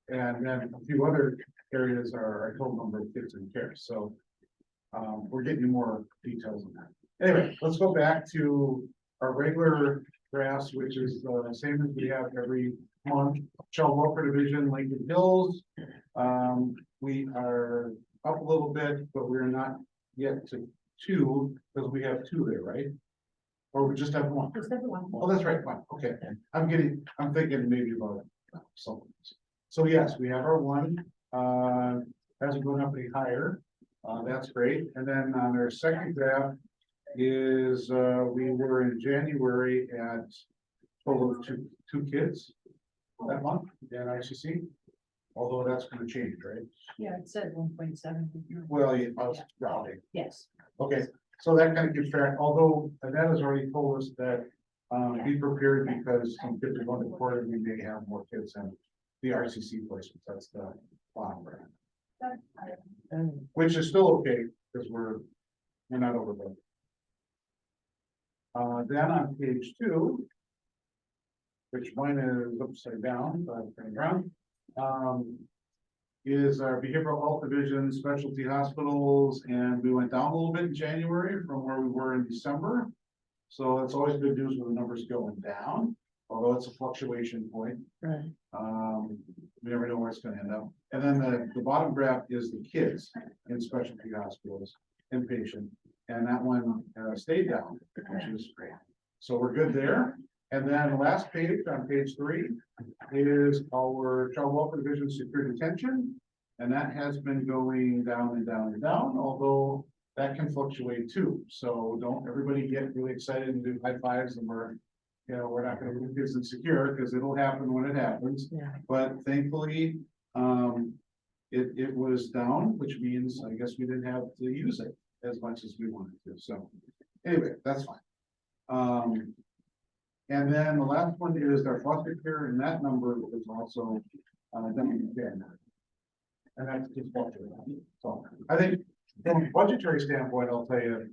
Speaker 3: And then a few other areas are our total number of kids in care, so we're getting you more details on that. Anyway, let's go back to our regular graphs, which is the same as we have every month. Child Welfare Division, Lincoln Hills. We are up a little bit, but we're not yet to 2, because we have 2 there, right? Or we just have 1?
Speaker 2: Just everyone.
Speaker 3: Oh, that's right, fine, okay. I'm thinking maybe about something. So yes, we have our 1, as we're going up any higher, that's great. And then on our second graph is, we were in January at total of two kids that month in ICC. Although that's gonna change, right?
Speaker 2: Yeah, it said 1.7.
Speaker 3: Well, I was rounding.
Speaker 2: Yes.
Speaker 3: Okay, so that kind of keeps track, although Annette has already told us that, be prepared because some kids are going to court and we may have more kids in the RCC placements. That's the bottom right. which is still okay, because we're not over budget. Then on page 2, which mine is upside down, but I'll turn it around, is our behavioral health division, specialty hospitals, and we went down a little bit in January from where we were in December. So it's always good news when the numbers going down, although it's a fluctuation point.
Speaker 6: Right.
Speaker 3: We never know where it's gonna end up. And then the bottom graph is the kids in specialty hospitals, inpatient, and that one stayed down, which is great. So we're good there. And then the last page, on page 3, is our child welfare division secure detention. And that has been going down and down and down, although that can fluctuate too. So don't everybody get really excited and do high fives and we're not gonna move kids insecure, because it'll happen when it happens.
Speaker 6: Yeah.
Speaker 3: But thankfully, it was down, which means I guess we didn't have to use it as much as we wanted to. So anyway, that's fine. And then the last one is our foster care, and that number is also down again. And that's just fluctuating. So I think from a budgetary standpoint, I'll tell you,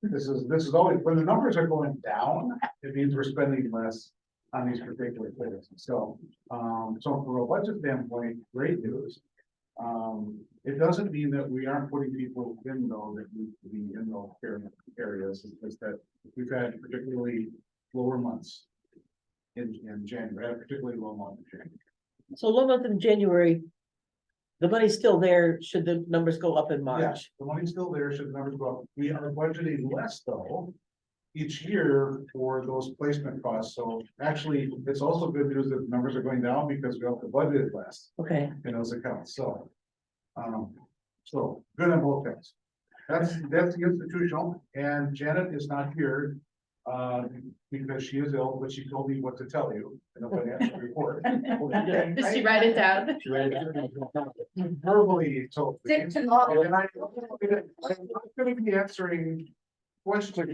Speaker 3: this is always, when the numbers are going down, it means we're spending less on these particular things. So, so from a budget standpoint, great news. It doesn't mean that we aren't putting people in though that need to be in those areas. It's just that we've had particularly lower months in January, a particularly low month in January.
Speaker 6: So low month in January, the money's still there, should the numbers go up in
Speaker 3: Yes,
Speaker 6: March?
Speaker 3: the money's still there, should the numbers go up. We are budgeting less though each year for those placement costs. So actually, it's also good news that the numbers are going down because we have to budget less
Speaker 6: Okay,
Speaker 3: in those accounts. So, so good on both things. That's the institutional, and Janet is not here because she is ill, but she told me what to tell you in a financial report.
Speaker 9: Did she write it down?
Speaker 3: Verbally told me.
Speaker 5: Stick to law.
Speaker 3: And I'm gonna be answering questions.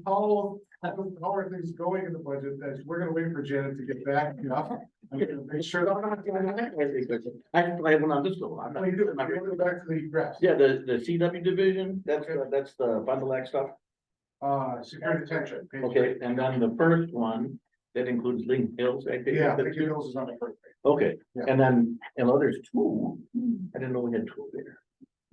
Speaker 3: How are things going in the budget? That we're gonna wait for Janet to get back. I'm gonna make sure.
Speaker 11: I went on this one. I'm
Speaker 3: Well, you do,
Speaker 11: not-
Speaker 3: I'm gonna go back to the graphs.
Speaker 11: Yeah, the CW division, that's the Fond du Lac stuff.
Speaker 3: Secure detention. page
Speaker 11: Okay, and then the first one, that includes Lincoln Hills. I think.
Speaker 3: Yeah, Lincoln Hills is on the first page.
Speaker 11: Okay,
Speaker 3: Yeah.
Speaker 11: and then, there's 2. I didn't know we had 2 there.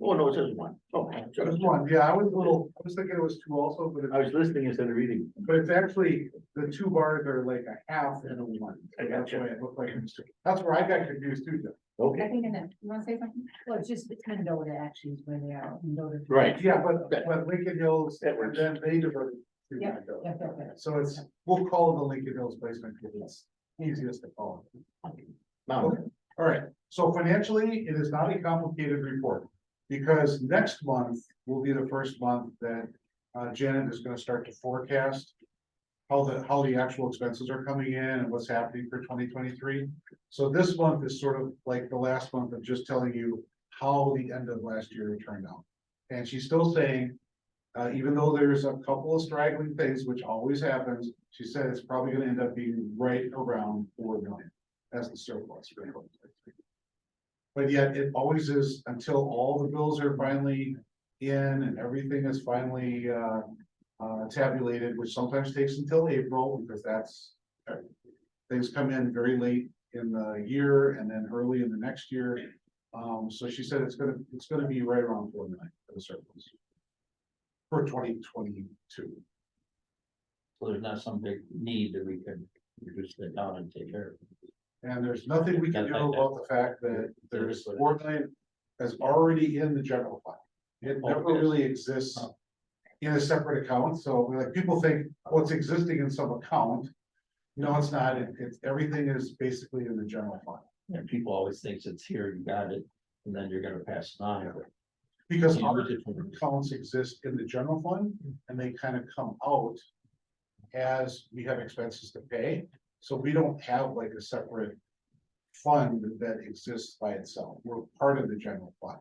Speaker 11: Oh, no, it says 1. Oh,
Speaker 3: There's one, yeah, I was thinking it was 2 also, but
Speaker 11: I was listening instead of reading.
Speaker 3: it's actually, the 2 bars are like a half and a 1.
Speaker 11: I
Speaker 3: That's
Speaker 11: gotcha.
Speaker 3: why it looked like it was 2. That's where I got confused too, Jeff.
Speaker 2: I
Speaker 11: Okay,
Speaker 2: think in that, you wanna say something? Well, it's just, it's Mendota actually is where they are. Mendota.
Speaker 11: right.
Speaker 3: Yeah, but Lincoln Hills,
Speaker 11: That
Speaker 3: and
Speaker 11: works.
Speaker 3: then they diverted. to
Speaker 2: Yeah,
Speaker 3: Winnebago.
Speaker 2: yeah.
Speaker 3: So we'll call it the Lincoln Hills placement, because it's easiest to call it.
Speaker 11: Now,
Speaker 3: All right, so financially, it is not a complicated report, because next month will be the first month that Janet is gonna start to forecast how the actual expenses are coming in and what's happening for 2023. So this month is sort of like the last month of just telling you how the end of last year turned out. And she's still saying, even though there's a couple of straggling things, which always happens, she said it's probably gonna end up being right around 4 million as the surplus. For 2023. But yet it always is until all the bills are finally in and everything is finally tabulated, which sometimes takes until April, because that's things come in very late in the year and then early in the next year. So she said it's gonna be right around 4 million for the surplus for 2022.
Speaker 1: So there's not some big need that we can reduce that down and take care of.
Speaker 3: And there's nothing we can do about the fact that there's 4 million that's already in the general fund. It never really exists in a separate account, so like people think, oh, it's existing in some account. No, it's not. It's everything is basically in the general fund.
Speaker 1: And people always think it's here, you got it, and then you're gonna pass it on.
Speaker 3: Because
Speaker 1: Yeah,
Speaker 3: our
Speaker 1: we did for-
Speaker 3: accounts exist in the general fund and they kind of come out as we have expenses to pay. So we don't have like a separate fund that exists by itself. We're part of the general fund.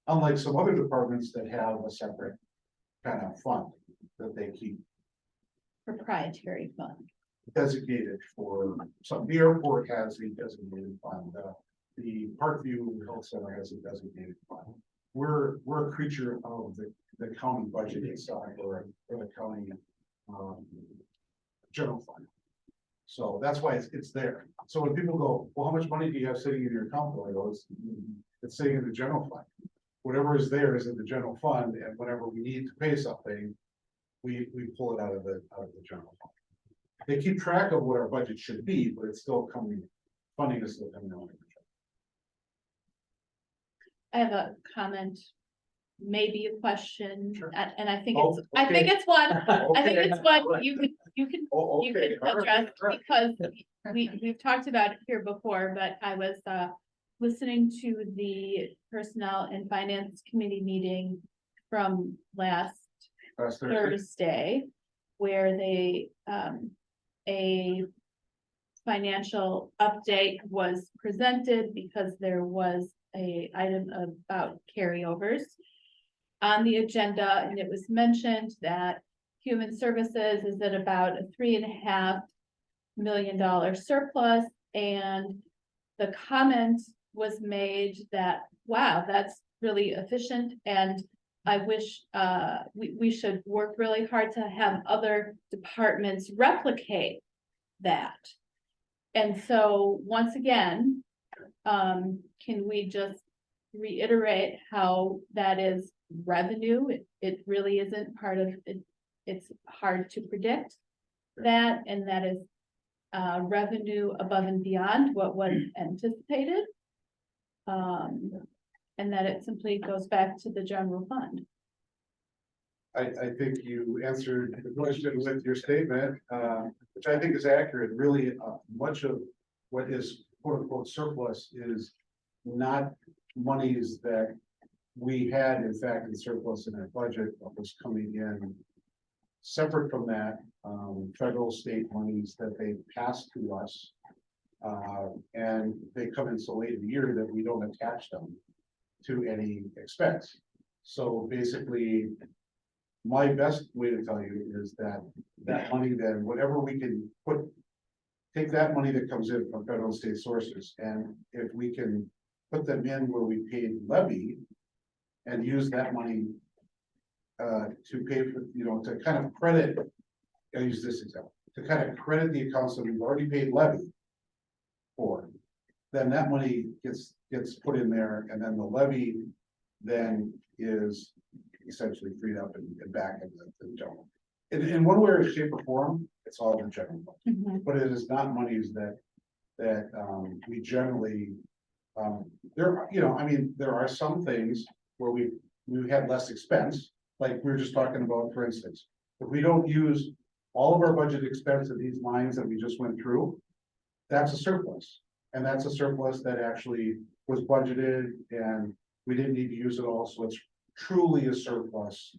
Speaker 3: Unlike some other departments that have a separate kind of fund that they keep
Speaker 9: Proprietary fund.
Speaker 3: designated for, some, the airport has a designated fund, the Parkview Health Center has a designated fund. We're a creature of the county budget itself, or the county, general fund. So that's why it's there. So when people go, well, how much money do you have sitting in your account? I go, it's sitting in the general fund. Whatever is there is in the general fund, and whenever we need to pay something, we pull it out of the general fund. They keep track of what our budget should be, but it's still coming, funding is still coming out.
Speaker 9: I have a comment, maybe a question,
Speaker 3: Sure.
Speaker 9: and I think
Speaker 3: Oh,
Speaker 9: it's, I think
Speaker 3: okay.
Speaker 9: it's one, I think
Speaker 3: Okay.
Speaker 9: it's one you can
Speaker 3: Oh,
Speaker 9: you
Speaker 3: okay.
Speaker 9: could
Speaker 3: All right,
Speaker 9: address,
Speaker 3: all right.
Speaker 9: because we've talked about it here before, but I was listening to the Personnel and Finance Committee meeting from last
Speaker 3: Last Thursday.
Speaker 9: Thursday, where they, a financial update was presented because there was a item about carryovers on the agenda, and it was mentioned that Human Services is at about a $3.5 million surplus, and the comment was made that, wow, that's really efficient, and I wish we should work really hard to have other departments replicate that. And so, once again, can we just reiterate how that is revenue? It really isn't part of it. It's hard to predict that, and that is revenue above and beyond what was anticipated. And that it simply goes back to the general fund.
Speaker 3: I think you answered the question with your statement, which I think is accurate. Really, much of what is quote unquote surplus is not monies that we had in fact in surplus in our budget, what was coming in separate from that, federal state monies that they pass to us. And they come in so late in the year that we don't attach them to any expense. So basically, my best way to tell you is that that money, then whatever we can take that money that comes in from federal and state sources, and if we can put them in where we paid levy and use that money to pay for, to kind of credit, I'll use this example, to kind of credit the accounts that we've already paid levy for, then that money gets put in there, and then the levy then is essentially freed up and back into the general. In one way or shape or form, it's all in the general fund, but it is not monies that we generally, there are some things where we had less expense, like we were just talking about, for instance, if we don't use all of our budget expense in these lines that we just went through, that's a surplus. And that's a surplus that actually was budgeted and we didn't need to use it all. So it's truly a surplus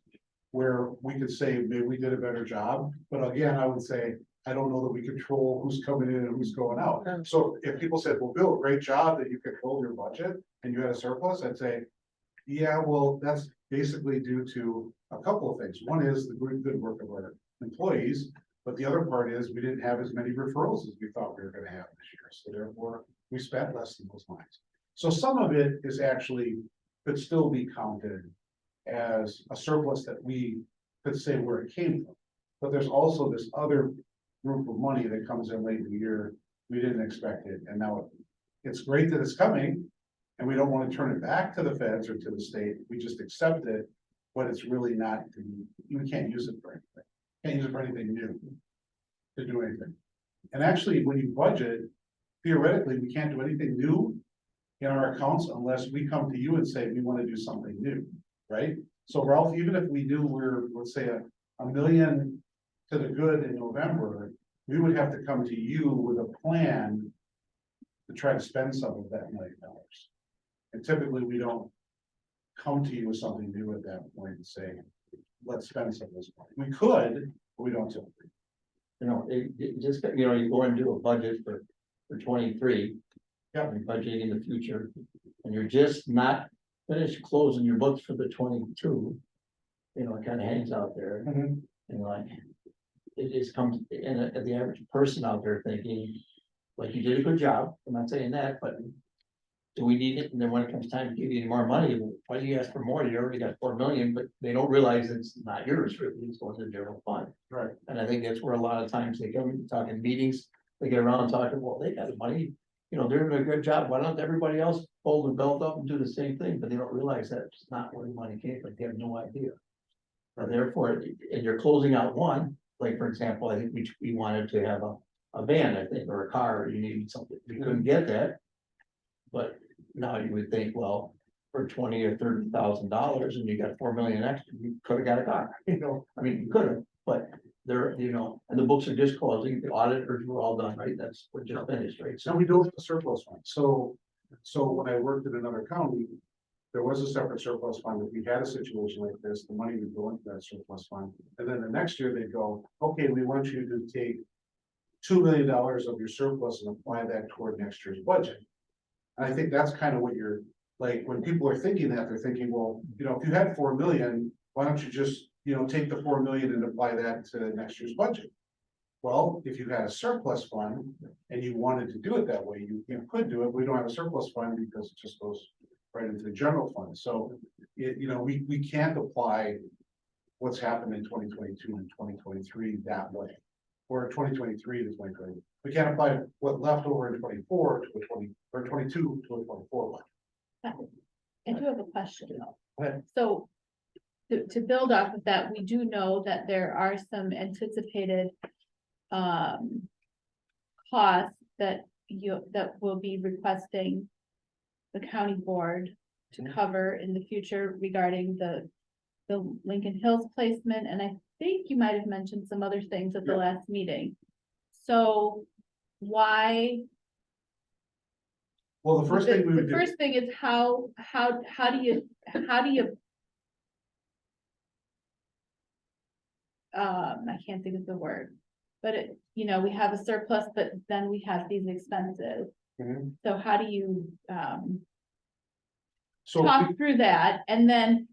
Speaker 3: where we could say, maybe we did a better job. But again, I would say, I don't know that we control who's coming in and who's going out. So if people said, well, Bill, great job that you controlled your budget and you had a surplus, I'd say, yeah, well, that's basically due to a couple of things. One is the good work of our employees, but the other part is we didn't have as many referrals as we thought we were going to have this year. So therefore, we spent less in those lines. So some of it is actually could still be counted as a surplus that we could say where it came from. But there's also this other group of money that comes in late in the year. We didn't expect it. And now it's great that it's coming and we don't want to turn it back to the feds or to the state. We just accept it, but it's really not, we can't use it for anything. Can't use it for anything new to do anything. And actually, when you budget, theoretically, we can't do anything new in our accounts unless we come to you and say, we want to do something new, right? So Ralph, even if we do, let's say a million to the good in November, we would have to come to you with a plan to try to spend some of that $1 million. And typically we don't come to you with something new at that point and say, let's spend some of this money. We could, but we don't typically.
Speaker 1: It just, you go and do a budget for 23.
Speaker 3: Yep.
Speaker 1: And budgeting in the future, and you're just not finished closing your books for the 22. It kind of hangs out there, and like, it just comes, and at the average person out there thinking, like, you did a good job, I'm not saying that, but do we need it? And then when it comes time to give you any more money, why do you ask for more? You already got 4 million, but they don't realize it's not yours, really, it's going to the general fund.
Speaker 3: Right.
Speaker 1: And I think that's where a lot of times they come talking meetings, they get around talking, well, they got the money. You know, they're doing a good job, why don't everybody else fold the belt up and do the same thing, but they don't realize that's not where the money came from, they have no idea. And therefore, and you're closing out one, like, for example, I think we wanted to have a van, I think, or a car, or you needed something, we couldn't get that. But now you would think, well, for $20,000 or $30,000 and you got 4 million extra, you could have got a car, you know, I mean, you could have, but there, you know, and the books are just closing, the auditors were all done, right, that's what just finished, right?
Speaker 3: So
Speaker 1: So
Speaker 3: we don't have a surplus fund. So when I worked in another county, there was a separate surplus fund. If we had a situation like this, the money would go into that surplus fund. And then the next year they'd go, okay, we want you to take $2 million of your surplus and apply that toward next year's budget. And I think that's kind of what you're, like, when people are thinking that, they're thinking, well, you know, if you had 4 million, why don't you just, you know, take the 4 million and apply that to next year's budget? Well, if you had a surplus fund and you wanted to do it that way, you could do it. We don't have a surplus fund because it just goes right into the general fund. So you know, we can't apply what's happened in 2022 and 2023 that way. Or 2023 to 2020. We can't apply what left over in 24 to a 20 or 22 to a 24 one.
Speaker 9: I do have a question though.
Speaker 1: Go ahead.
Speaker 9: So to build off of that, we do know that there are some anticipated costs that will be requesting the county board to cover in the future regarding the Lincoln Hills placement, and I think you might have mentioned some other things at the last meeting. So why?
Speaker 3: Well, the first thing we would
Speaker 9: The
Speaker 3: do.
Speaker 9: first thing is how do you I can't think of the word, but you know, we have a surplus, but then we have these expenses.
Speaker 3: Mhm.
Speaker 9: So how do you
Speaker 3: So
Speaker 9: talk through that, and then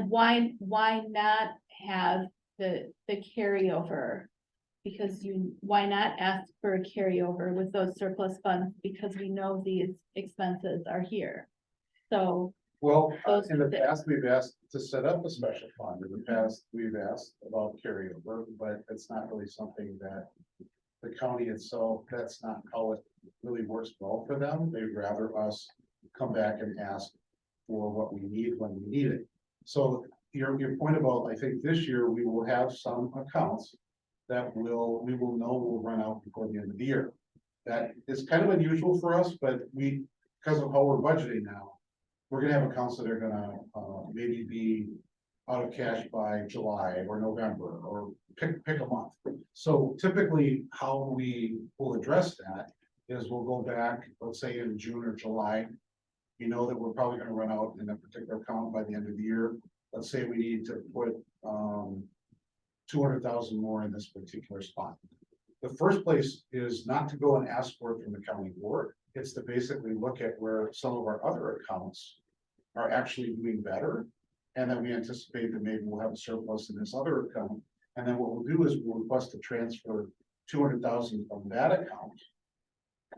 Speaker 9: why not have the carryover? Because why not ask for a carryover with those surplus funds, because we know these expenses are here. So
Speaker 3: well,
Speaker 9: those
Speaker 3: in the
Speaker 9: are the-
Speaker 3: past, we've asked to set up a special fund. In the past, we've asked about carryover, but it's not really something that the county itself, that's not how it really works well for them. They'd rather us come back and ask for what we need when we need it. So your point about, I think this year we will have some accounts that we will know will run out before the end of the year. That is kind of unusual for us, but because of how we're budgeting now, we're gonna have accounts that are gonna maybe be out of cash by July or November, or pick a month. So typically, how we will address that is we'll go back, let's say in June or July. You know that we're probably gonna run out in a particular account by the end of the year. Let's say we need to put 200,000 more in this particular spot. The first place is not to go and ask for it from the county board. It's to basically look at where some of our other accounts are actually doing better. And then we anticipate that maybe we'll have a surplus in this other account. And then what we'll do is we'll request to transfer 200,000 from that account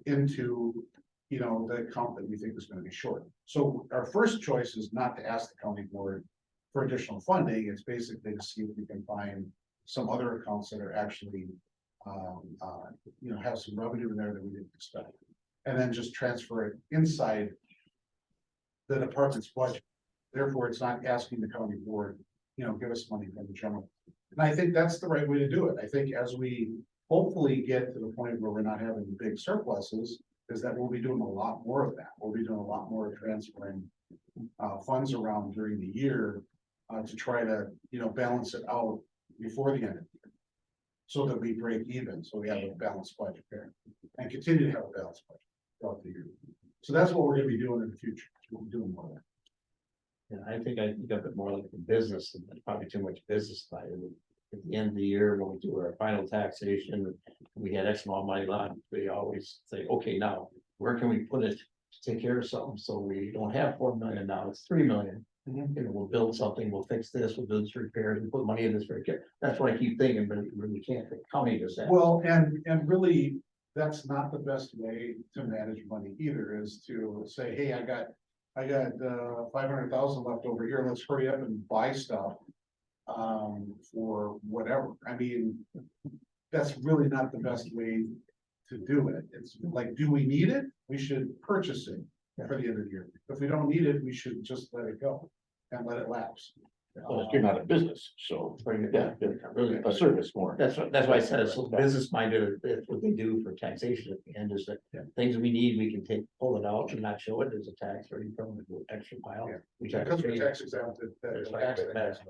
Speaker 3: into, you know, the account that we think is gonna be short. So our first choice is not to ask the county board for additional funding. It's basically to see if we can find some other accounts that are actually, you know, have some revenue in there that we didn't expect. And then just transfer it inside the department's budget. Therefore, it's not asking the county board, you know, give us money from the general. And I think that's the right way to do it. I think as we hopefully get to the point where we're not having big surpluses, is that we'll be doing a lot more of that. We'll be doing a lot more transferring funds around during the year to try to, you know, balance it out before the end of the year. So that we break even, so we have a balanced budget there and continue to have a balanced budget throughout the year. So that's what we're gonna be doing in the future. We'll be doing more of that.
Speaker 1: Yeah, I think I think of it more like a business, and there's probably too much business side of it. At the end of the year, when we do our final taxation, we had X amount of money left, we always say, okay, now, where can we put it to take care of something, so we don't have 4 million now, it's 3 million. You know, we'll build something, we'll fix this, we'll do this repairs, we put money in this repair, that's what I keep thinking, but we really can't, the county does that.
Speaker 3: Well, and really, that's not the best way to manage money either, is to say, hey, I got 500,000 left over here, let's hurry up and buy stuff. For whatever, I mean, that's really not the best way to do it. It's like, do we need it? We should purchase it for the end of the year. If we don't need it, we should just let it go and let it lapse.
Speaker 11: Well, you're not a business, so, yeah,
Speaker 1: Really,
Speaker 11: a service more.
Speaker 1: that's why I said it's business minded, that's what they do for taxation at the end, is that things we need, we can pull it out and not show it as a tax or income, and do extra pile.
Speaker 3: Yeah.
Speaker 1: Which I
Speaker 3: Because we're tax exempted.
Speaker 1: There's tax exempt.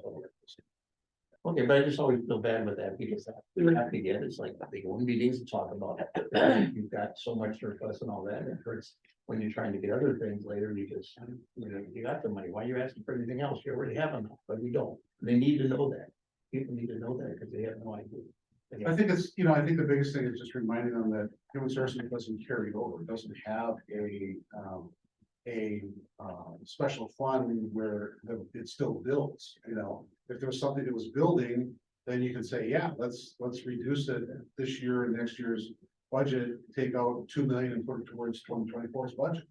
Speaker 1: Okay, but I just always feel bad with that, because we have to get, it's like, they go in meetings and talk about it. You've got so much surplus and all that, it hurts when you're trying to get other things later, because, you know, you got the money, why are you asking for anything else? You already have enough, but we don't. They need to know that. People need to know that, because they have no idea.
Speaker 3: I think it's, you know, I think the biggest thing is just reminding them that human services doesn't carry over, it doesn't have a special fund where it still builds, you know. If there was something that was building, then you can say, yeah, let's reduce it this year and next year's budget, take out 2 million and put it towards 2024's budget.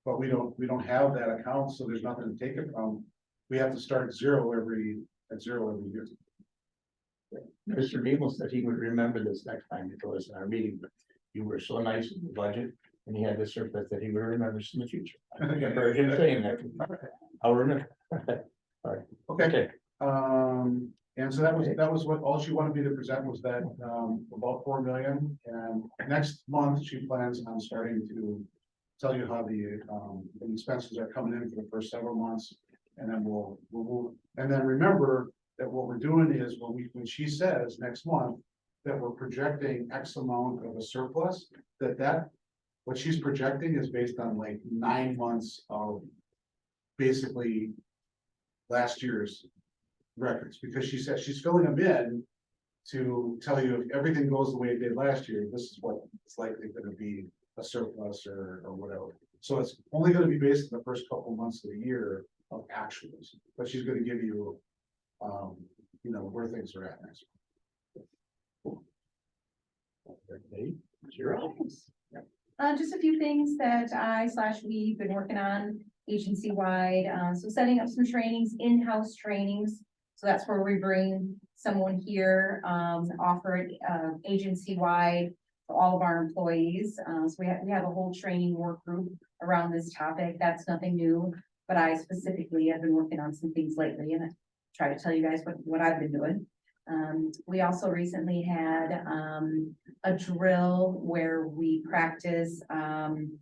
Speaker 3: But we don't have that account, so there's nothing to take it from. We have to start zero every year.
Speaker 1: Mr. Demo said he would remember this next time you told us in our meeting, but you were so nice in the budget, and he had this surplus that he would remember us in the future. I heard him saying that. I'll remember. All right.
Speaker 3: Okay. And so that was what, all she wanted me to present was that, about 4 million, and next month she plans on starting to tell you how the expenses are coming in for the first several months, and then we'll and then remember that what we're doing is when she says next month that we're projecting X amount of a surplus, what she's projecting is based on like 9 months of basically last year's records, because she said she's filling them in to tell you if everything goes the way it did last year, this is what it's likely going to be a surplus or whatever. So it's only going to be based on the first couple months of the year of actuals, but she's going to give you, you know, where things are at next.
Speaker 5: Just a few things that we've been working on agency-wide, so setting up some trainings, in-house trainings. So that's where we bring someone here, offer it, agency-wide for all of our employees. So we have a whole training work group around this topic. That's nothing new, but I specifically have been working on some things lately, and I try to tell you guys what I've been doing. We also recently had a drill where we practice in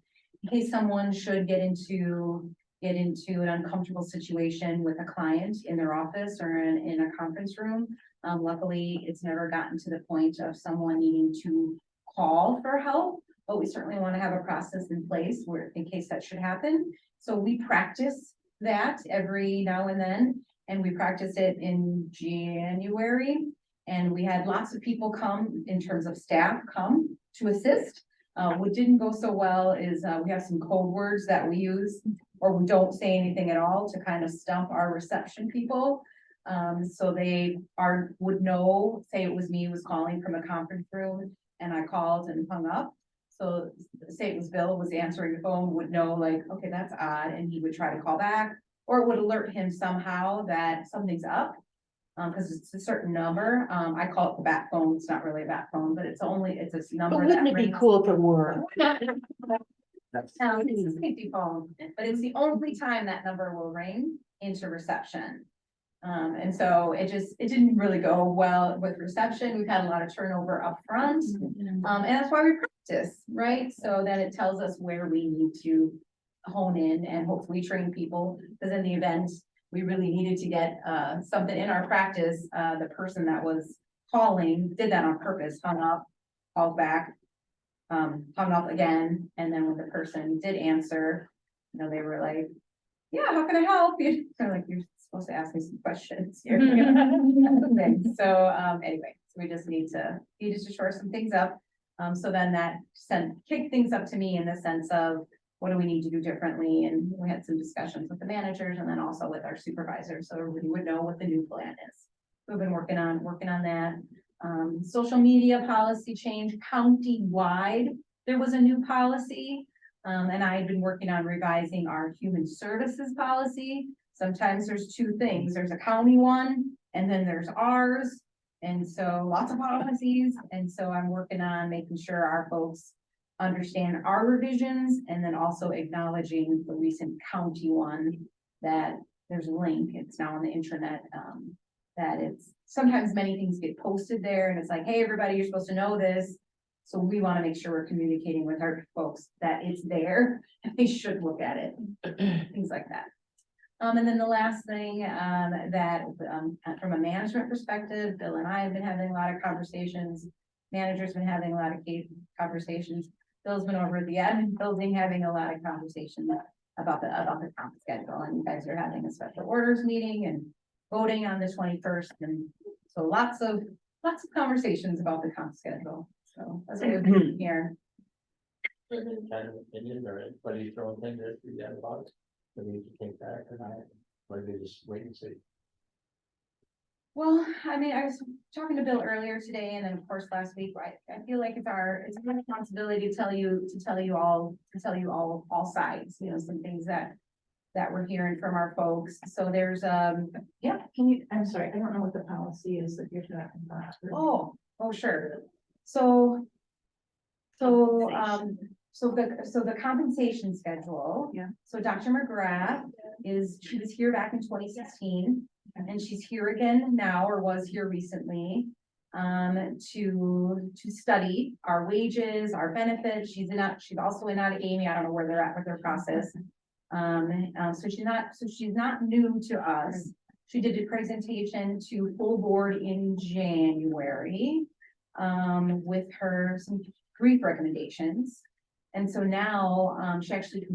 Speaker 5: case someone should get into an uncomfortable situation with a client in their office or in a conference room. Luckily, it's never gotten to the point of someone needing to call for help, but we certainly want to have a process in place where in case that should happen. So we practice that every now and then, and we practice it in January. And we had lots of people come, in terms of staff, come to assist. What didn't go so well is we have some code words that we use, or we don't say anything at all to kind of stump our reception people. So they would know, say it was me who was calling from a conference room and I called and hung up. So say it was Bill was answering the phone, would know like, okay, that's odd, and he would try to call back, or it would alert him somehow that something's up. Because it's a certain number. I call it the bat phone. It's not really a bat phone, but it's a number.
Speaker 6: But wouldn't it be cool if it were?
Speaker 5: It's a safety phone, but it's the only time that number will ring into reception. And so it didn't really go well with reception. We've had a lot of turnover up front. And that's why we practice, right? So then it tells us where we need to hone in and hopefully train people, because in the event we really needed to get something in our practice, the person that was calling did that on purpose, hung up, called back, hung up again, and then when the person did answer, you know, they were like, yeah, how can I help you? They're like, you're supposed to ask me some questions here. So anyway, so we just need to shore some things up. So then that kicked things up to me in the sense of, what do we need to do differently? And we had some discussions with the managers and then also with our supervisors, so everybody would know what the new plan is. We've been working on that. Social media policy change county-wide, there was a new policy. And I had been working on revising our human services policy. Sometimes there's two things, there's a county one, and then there's ours. And so lots of policies, and so I'm working on making sure our folks understand our revisions, and then also acknowledging the recent county one that there's a link, it's now on the intranet, that it's, sometimes many things get posted there, and it's like, hey, everybody, you're supposed to know this. So we want to make sure we're communicating with our folks that it's there, and they should look at it, things like that. And then the last thing, from a management perspective, Bill and I have been having a lot of conversations. Managers been having a lot of conversations. Bill's been over at the admin building having a lot of conversations about the comp schedule, and you guys are having a special orders meeting and voting on the 21st, and so lots of conversations about the comp schedule. So that's what we've been here.
Speaker 1: Kind of opinion or anybody throwing things at you yet about it? So we need to take that or not, or they just wait and see.
Speaker 5: Well, I mean, I was talking to Bill earlier today, and then of course last week, right? I feel like it's our responsibility to tell you all sides, you know, some things that we're hearing from our folks. So there's, yeah,
Speaker 2: I'm sorry, I don't know what the policy is that you're talking about.
Speaker 5: oh, sure. So the compensation schedule.
Speaker 2: Yeah.
Speaker 5: So Dr. McGrath she was here back in 2016, and she's here again now, or was here recently, to study our wages, our benefits. She's also in Amy. I don't know where they're at with their process. So she's not new to us. She did a presentation to full board in January, with some brief recommendations. And so now, she actually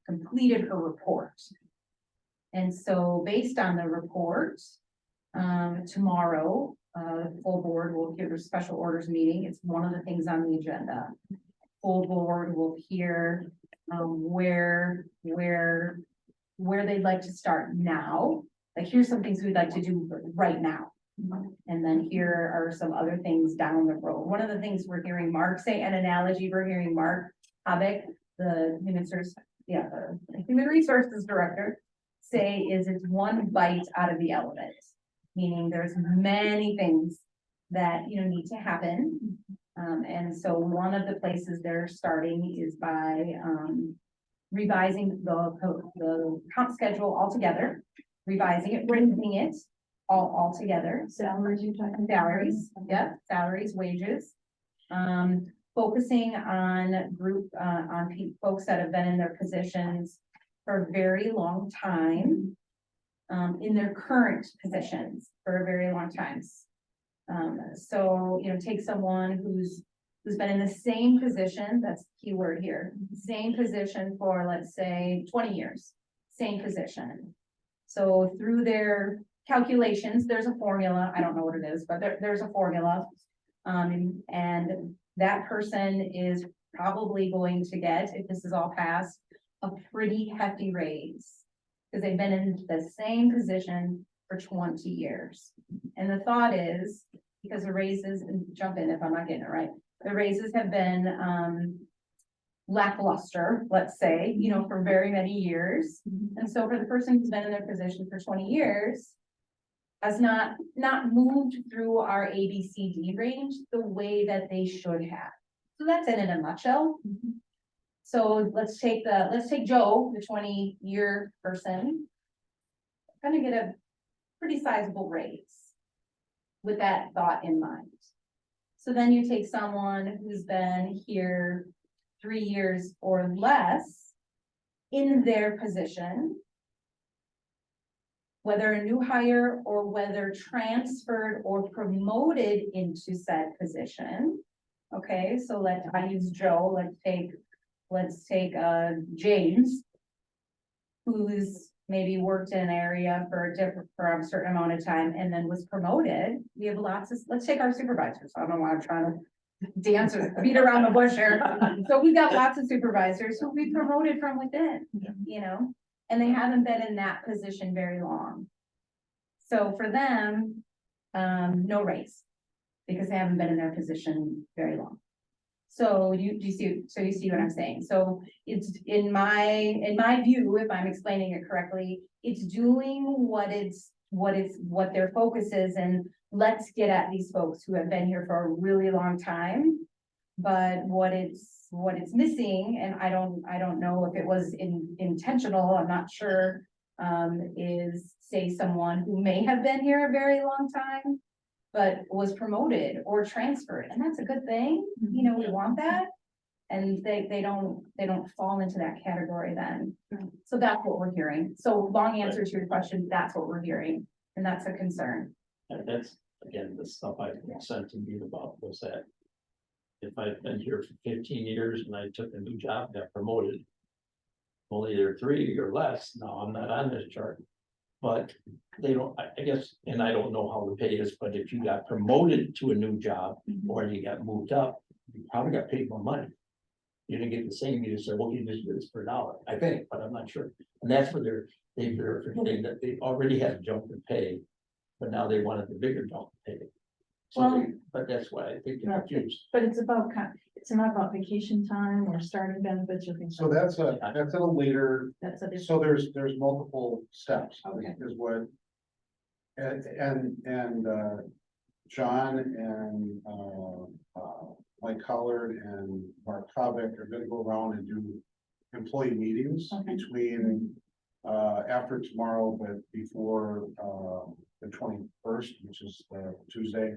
Speaker 5: completed her report. And so based on the report, tomorrow, full board will hear the special orders meeting. It's one of the things on the agenda. Full board will hear, where they'd like to start now. Like, here's some things we'd like to do right now. And then here are some other things down the road. One of the things we're hearing Mark say, an analogy, we're hearing Mark Habeck, the Human Resources Director, say is it's one bite out of the elephant. Meaning there's many things that, need to happen. And so one of the places they're starting is by, revising the comp schedule altogether, revising it, bringing it all together.
Speaker 2: Salaries you're talking?
Speaker 5: Salaries, yep, salaries, wages. Focusing on folks that have been in their positions for a very long time. In their current positions for a very long time. So, take someone who's been in the same position, that's the key word here, same position for, let's say, 20 years, same position. So through their calculations, there's a formula, I don't know what it is, but there's a formula. And that person is probably going to get, if this is all passed, a pretty hefty raise. Because they've been in the same position for 20 years. And the thought is, because the raises, and jump in if I'm not getting it right, the raises have been lackluster, let's say, for very many years. And so for the person who's been in their position for 20 years, has not moved through our ABCD range the way that they should have. So that's it in a nutshell. So let's take Joe, the 20-year person, gonna get a pretty sizable raise with that thought in mind. So then you take someone who's been here 3 years or less in their position, whether a new hire or whether transferred or promoted into said position. Okay, so I use Joe, let's take James, who's maybe worked in an area for a certain amount of time and then was promoted. We have let's take our supervisors. I don't know why I'm trying to dance or beat around the bush here. So we've got lots of supervisors who we promoted from within, and they haven't been in that position very long. So for them, no raise. because they haven't been in their position very long. So you see what I'm saying? So it's in my view, if I'm explaining it correctly, it's doing what their focus is, and let's get at these folks who have been here for a really long time. But what it's missing, and I don't know if it was intentional, I'm not sure, is say someone who may have been here a very long time, but was promoted or transferred, and that's a good thing, you know, we want that. And they don't fall into that category then. So that's what we're hearing. So long answer to your question, that's what we're hearing, and that's a concern.
Speaker 1: And that's, again, the stuff I sent to me about was that. If I've been here for 15 years and I took a new job, got promoted. Only either 3 or less, now I'm not on this chart. But they don't, I guess, and I don't know how the pay is, but if you got promoted to a new job or you got moved up, you probably got paid more money. You didn't get the same, you just said, well, you just do this for $1, I think, but I'm not sure. And that's what they're forgetting, that they already had a jump in pay, but now they wanted the bigger jump in pay. So
Speaker 4: Well-
Speaker 1: but that's why I think they're confused.
Speaker 4: But it's about, it's not about vacation time or starting benefits or things.
Speaker 3: So that's a later,
Speaker 4: That's a different.
Speaker 3: so there's multiple steps.
Speaker 4: Okay.
Speaker 3: Is what. And John and Mike Collard and Mark Kovic are gonna go around and do employee meetings
Speaker 4: Okay.
Speaker 3: between after tomorrow, but before the 21st, which is Tuesday.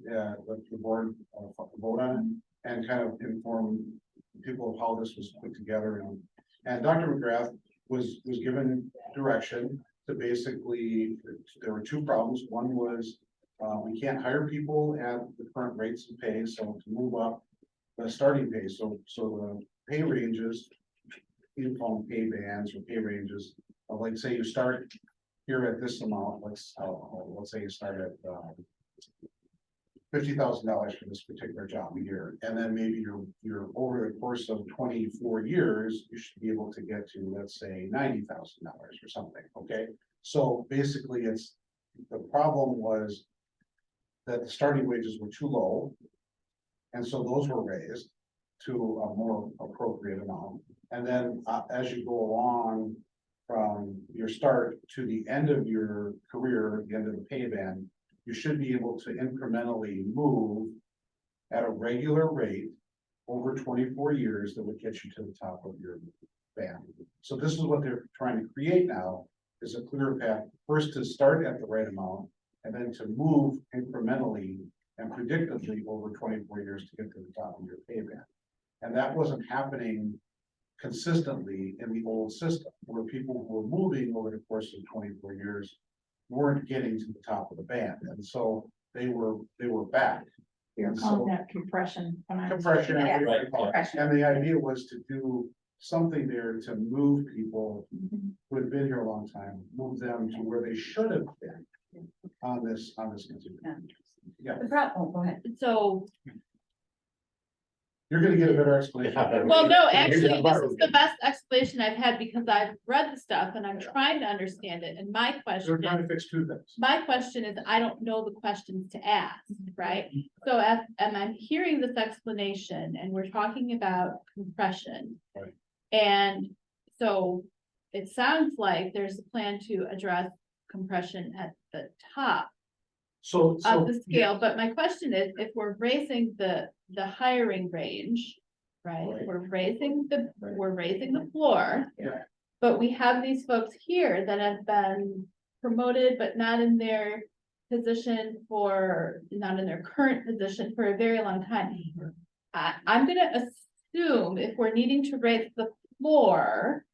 Speaker 3: Yeah, let the board vote on it and kind of inform people of how this was put together. And Dr. McGrath was given direction to basically, there were 2 problems. One was we can't hire people at the current rates of pay, so to move up the starting pay, so the pay ranges, you call them pay bands or pay ranges, like say you start here at this amount, let's say you start at $50,000 for this particular job a year, and then maybe you're over the course of 24 years, you should be able to get to, let's say, $90,000 or something, okay? So basically, the problem was that the starting wages were too low, and so those were raised to a more appropriate amount. And then as you go along from your start to the end of your career, the end of the pay band, you should be able to incrementally move at a regular rate over 24 years that would get you to the top of your band. So this is what they're trying to create now, is a clear path, first to start at the right amount, and then to move incrementally and predictably over 24 years to get to the top of your pay band. And that wasn't happening consistently in the old system, where people who were moving over the course of 24 years weren't getting to the top of the band, and so they were back.
Speaker 4: You're
Speaker 3: And
Speaker 4: calling
Speaker 3: so-
Speaker 4: that compression.
Speaker 3: Compression.
Speaker 5: Yeah,
Speaker 1: Right.
Speaker 5: compression.
Speaker 3: And the idea was to do something there to move people who had been here a long time, move them to where they should have been on this continuum. Yeah,
Speaker 5: The problem, go ahead.
Speaker 9: So,
Speaker 3: you're gonna get a better explanation.
Speaker 9: well, no, actually, this is the best explanation I've had because I've read the stuff and I'm trying to understand it. And my
Speaker 3: They're
Speaker 9: question,
Speaker 3: trying to fix 2 things.
Speaker 9: my question is, I don't know the questions to ask, right? So am I hearing this explanation and we're talking about compression?
Speaker 3: Right.
Speaker 9: And so it sounds like there's a plan to address compression at the top
Speaker 3: So.
Speaker 9: of the scale, but my question is, if we're raising the hiring range, right?
Speaker 3: Right.
Speaker 9: We're raising the
Speaker 3: Right.
Speaker 9: floor.
Speaker 3: Yeah.
Speaker 9: But we have these folks here that have been promoted, but not in their not in their current position for a very long time. I'm gonna assume if we're needing to raise the floor,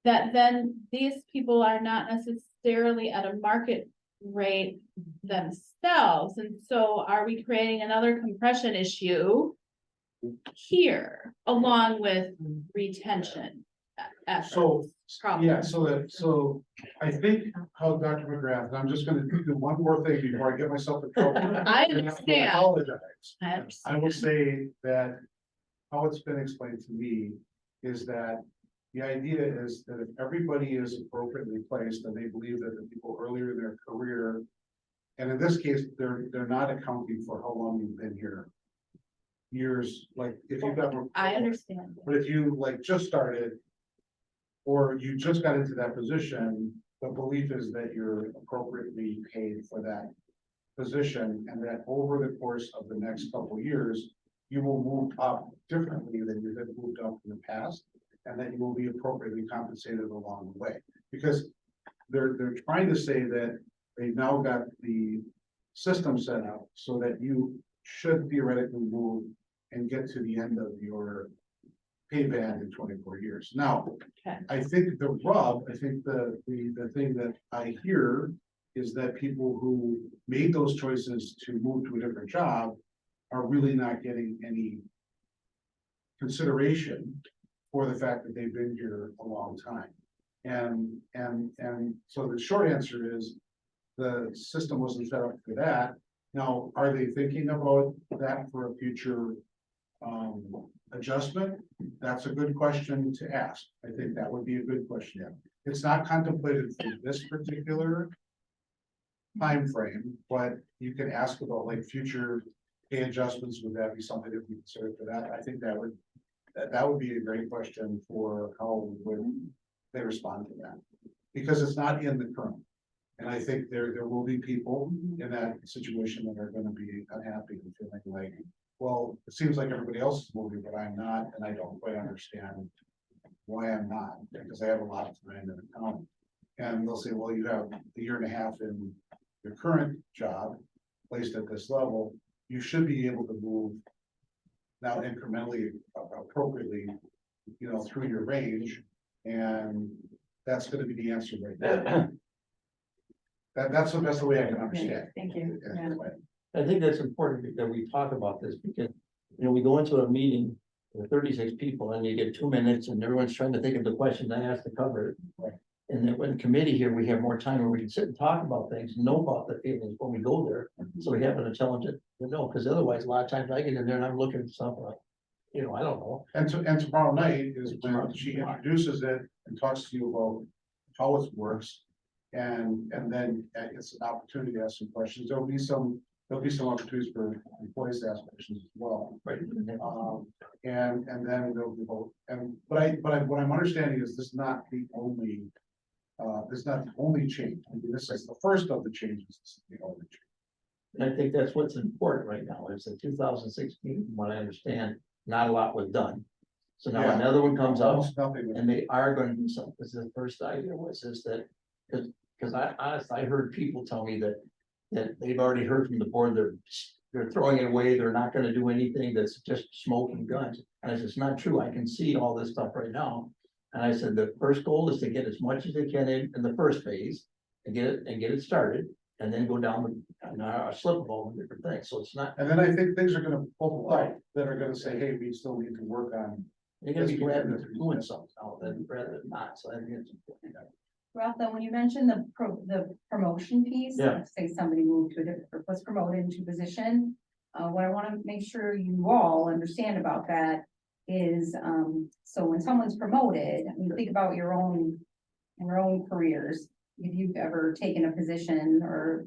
Speaker 9: that then these people are not necessarily at a market rate themselves, and so are we creating another compression issue here, along with retention efforts?
Speaker 3: So,
Speaker 9: Probably.
Speaker 3: yeah, so I think how Dr. McGrath, and I'm just gonna do one more thing before I get myself in trouble.
Speaker 9: I
Speaker 3: And
Speaker 9: understand.
Speaker 3: apologize.
Speaker 9: I
Speaker 3: I
Speaker 9: understand.
Speaker 3: will say that how it's been explained to me is that the idea is that if everybody is appropriately placed and they believe that the people earlier in their career And in this case, they're not accounting for how long you've been here. Years, like if you've got.
Speaker 9: I understand.
Speaker 3: But if you like just started. Or you just got into that position, the belief is that you're appropriately paid for that position, and that over the course of the next couple of years. You will move up differently than you have moved up in the past, and that you will be appropriately compensated along the way. Because they're trying to say that they've now got the system set up so that you should theoretically move and get to the end of your pay band in 24 years. Now,
Speaker 9: Okay.
Speaker 3: I think the rub, I think the thing that I hear is that people who made those choices to move to a different job are really not getting any consideration for the fact that they've been here a long time. And so the short answer is the system wasn't set up for that. Now, are they thinking about that for a future adjustment? That's a good question to ask. I think that would be a good question. It's not contemplated for this particular time frame, but you can ask about like future pay adjustments. Would that be something that we consider for that? I think that would be a great question for how would they respond to that, because it's not in the current. And I think there will be people in that situation that are going to be unhappy and feeling like, well, it seems like everybody else is moving, but I'm not, and I don't quite understand why I'm not, because I have a lot of time in the county. And they'll say, well, you have a year and a half in your current job placed at this level, you should be able to move now incrementally, appropriately, through your range. And that's going to be the answer right there. That's the best way I can understand.
Speaker 2: Thank you. Yeah.
Speaker 1: I think that's important that we talk about this because, we go into a meeting with 36 people and you get 2 minutes and everyone's trying to think of the questions I asked to cover.
Speaker 3: Right.
Speaker 1: And then when committee here, we have more time where we can sit and talk about things, know about the feelings when we go there. So we have an intelligent to know, because otherwise a lot of times I get in there and I'm looking at something like, I don't know.
Speaker 3: And tomorrow night is when she introduces it and talks to you about how it works. And then it's an opportunity to ask some questions. There'll be some opportunities for employees to ask questions as well.
Speaker 1: Right.
Speaker 3: And then there'll be both. But what I'm understanding is this is not the only change. I mean, this is the first of the changes. This is the only change.
Speaker 1: And I think that's what's important right now, is that 2016, from what I understand, not a lot was done. So now
Speaker 3: Yeah.
Speaker 1: another one comes out
Speaker 3: Almost nothing.
Speaker 1: and they are going to do something. Because the first idea was that, because I honestly, I heard people tell me that they've already heard from the board, they're throwing it away, they're not gonna do anything, that's just smoke and guns. And I said, it's not true, I can see all this stuff right now. And I said, the first goal is to get as much as they can in the first phase and get it started, and then go down a slip of all the different things, so it's not.
Speaker 3: And then I think things are gonna pull out that are gonna say, hey, we still need to work on.
Speaker 1: They're gonna be glad that they're doing something now, rather than not, so I think it's important.
Speaker 5: Ralph, though, when you mentioned the promotion piece,
Speaker 1: Yeah.
Speaker 5: say somebody moved to a different, or was promoted into a position. What I want to make sure you all understand about that is, so when someone's promoted, I mean, think about your own careers. If you've ever taken a position or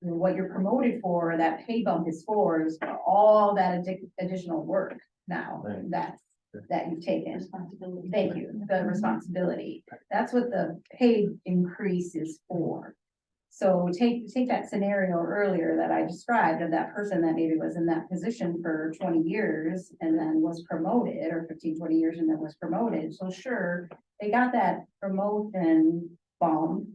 Speaker 5: what you're promoted for, that pay bump is for all that additional work now
Speaker 1: Right.
Speaker 5: that you've taken.
Speaker 9: Responsibility.
Speaker 5: Thank you, the responsibility. That's what the pay increase is for. So take that scenario earlier that I described of that person that maybe was in that position for 20 years and then was promoted, or 15, 20 years and then was promoted. So sure, they got that promotion bump.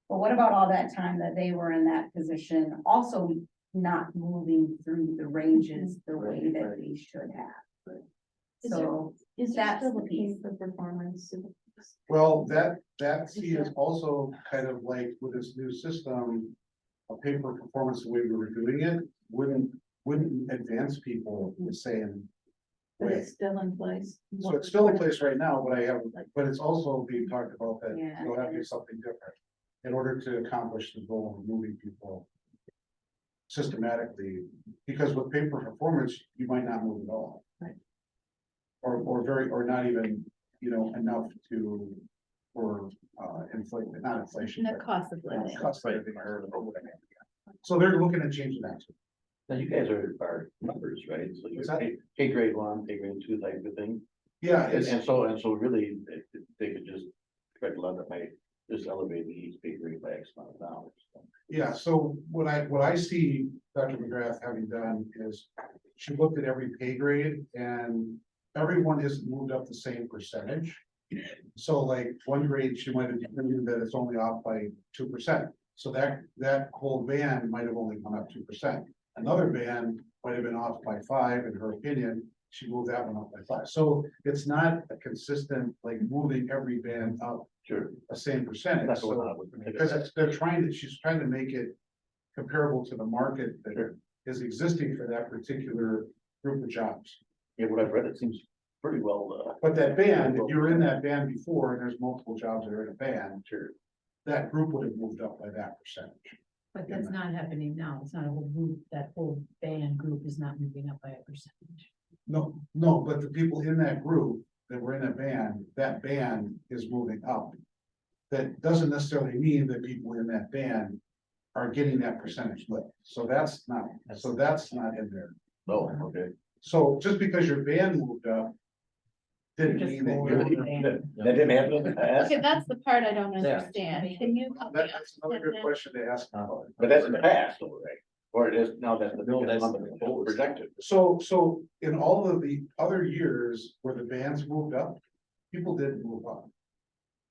Speaker 5: But what about all that time that they were in that position, also not moving through the ranges the way that they should have? So
Speaker 9: Is there
Speaker 5: that's
Speaker 9: still
Speaker 5: the
Speaker 9: a
Speaker 5: piece.
Speaker 9: pay for performance?
Speaker 3: Well, that fee is also kind of like with this new system. A pay for performance, the way we were doing it, wouldn't advance people the same
Speaker 9: But
Speaker 3: way.
Speaker 9: it's still in place.
Speaker 3: So it's still in place right now, but it's also being talked about that
Speaker 5: Yeah.
Speaker 3: you'll have to do something different. In order to accomplish the goal of moving people systematically, because with pay for performance, you might not move at all.
Speaker 9: Right.
Speaker 3: Or not even, enough for inflation, not inflation.
Speaker 9: The
Speaker 3: but
Speaker 9: cost of living.
Speaker 3: cost of living or whatever. So they're looking at changing that. too.
Speaker 11: Now you guys are numbers, right? So you're
Speaker 3: What's that?
Speaker 11: pay grade 1, pay grade 2 type of thing.
Speaker 3: Yeah,
Speaker 11: And
Speaker 3: it's,
Speaker 11: so really, they could just try to let it by just elevating each pay grade by X amount of dollars.
Speaker 3: yeah, so what I see Dr. McGrath having done is she looked at every pay grade and everyone has moved up the same percentage. So like one grade, she might have determined that it's only off by 2%. So that whole band might have only gone up 2%. Another band might have been off by 5, in her opinion. She moved that one up by 5. So it's not a consistent, like moving every band up
Speaker 11: Sure.
Speaker 3: the same percentage.
Speaker 11: That's what I
Speaker 3: So,
Speaker 11: would.
Speaker 3: because she's trying to make it comparable to the market that is existing for that particular group of jobs.
Speaker 11: Yeah, what I've read, it seems pretty well,
Speaker 3: But that band, if you were in that band before, and there's multiple jobs that are in a band,
Speaker 11: sure.
Speaker 3: that group would have moved up by that percentage.
Speaker 2: But that's not happening now. It's not a whole group, that whole band group is not moving up by a percentage.
Speaker 3: No, but the people in that group that were in that band is moving up. That doesn't necessarily mean that people in that band are getting that percentage lift. So that's not in there.
Speaker 11: Oh, okay.
Speaker 3: So just because your band moved up. Didn't
Speaker 2: Just
Speaker 3: mean that
Speaker 2: lower
Speaker 3: you're.
Speaker 2: the band.
Speaker 11: That didn't happen in the past,
Speaker 9: Okay, that's the part I don't
Speaker 11: Yeah.
Speaker 9: understand. Can you? help me
Speaker 3: That's another good
Speaker 9: understand
Speaker 3: question to ask.
Speaker 11: but that's in the past, though, right? Or it is now that the
Speaker 1: No, that's
Speaker 11: projected.
Speaker 3: So in all of the other years where the bands moved up, people didn't move up.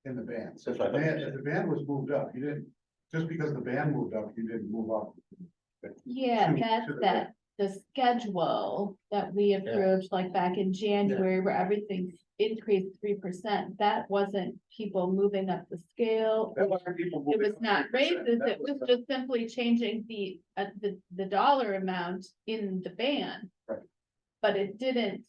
Speaker 3: In the bands, if
Speaker 11: That's what I thought you
Speaker 3: the band was moved up, you didn't, just because the band moved up, you didn't move up.
Speaker 9: Yeah,
Speaker 3: to-
Speaker 9: that's
Speaker 3: to the
Speaker 9: that, the schedule that we approved like back in January where everything increased 3%. That wasn't people moving up the scale
Speaker 3: That
Speaker 9: or
Speaker 3: wasn't people
Speaker 9: it
Speaker 3: moving
Speaker 9: was
Speaker 3: up
Speaker 9: not
Speaker 3: 3%,
Speaker 9: raises,
Speaker 3: that
Speaker 9: it was
Speaker 3: the-
Speaker 9: just simply changing the dollar amount in the band.
Speaker 3: Right.
Speaker 9: But it didn't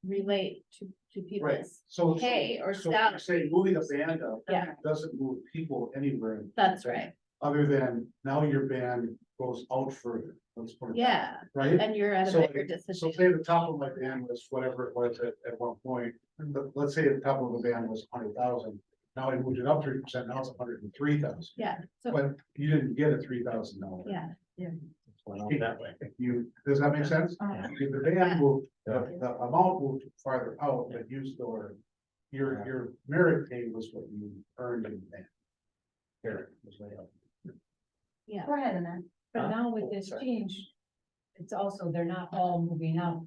Speaker 9: relate to
Speaker 3: Right,
Speaker 9: people's
Speaker 3: so.
Speaker 9: pay or
Speaker 3: So
Speaker 9: salary.
Speaker 3: you're saying moving a band up.
Speaker 9: Yeah.
Speaker 3: Doesn't move people anywhere.
Speaker 9: That's right,
Speaker 3: Other than now your band goes out further, let's put it. that way,
Speaker 9: yeah,
Speaker 3: Right?
Speaker 9: and you're at a
Speaker 3: So,
Speaker 9: bigger
Speaker 3: so
Speaker 9: disadvantage.
Speaker 3: say the top of my band was whatever it was at one point, but let's say the top of the band was 100,000. Now I moved it up 3%, now it's 103,000,
Speaker 9: Yeah, so,
Speaker 3: but you didn't get a $3,000.
Speaker 9: yeah,
Speaker 3: That way, does that make sense? If the band moved, the amount moved farther out, but you still are, your merit pay was what you earned in the band. Merit was way up.
Speaker 9: yeah.
Speaker 5: Go ahead, Annette.
Speaker 2: But now with this change, it's also, they're not all moving up.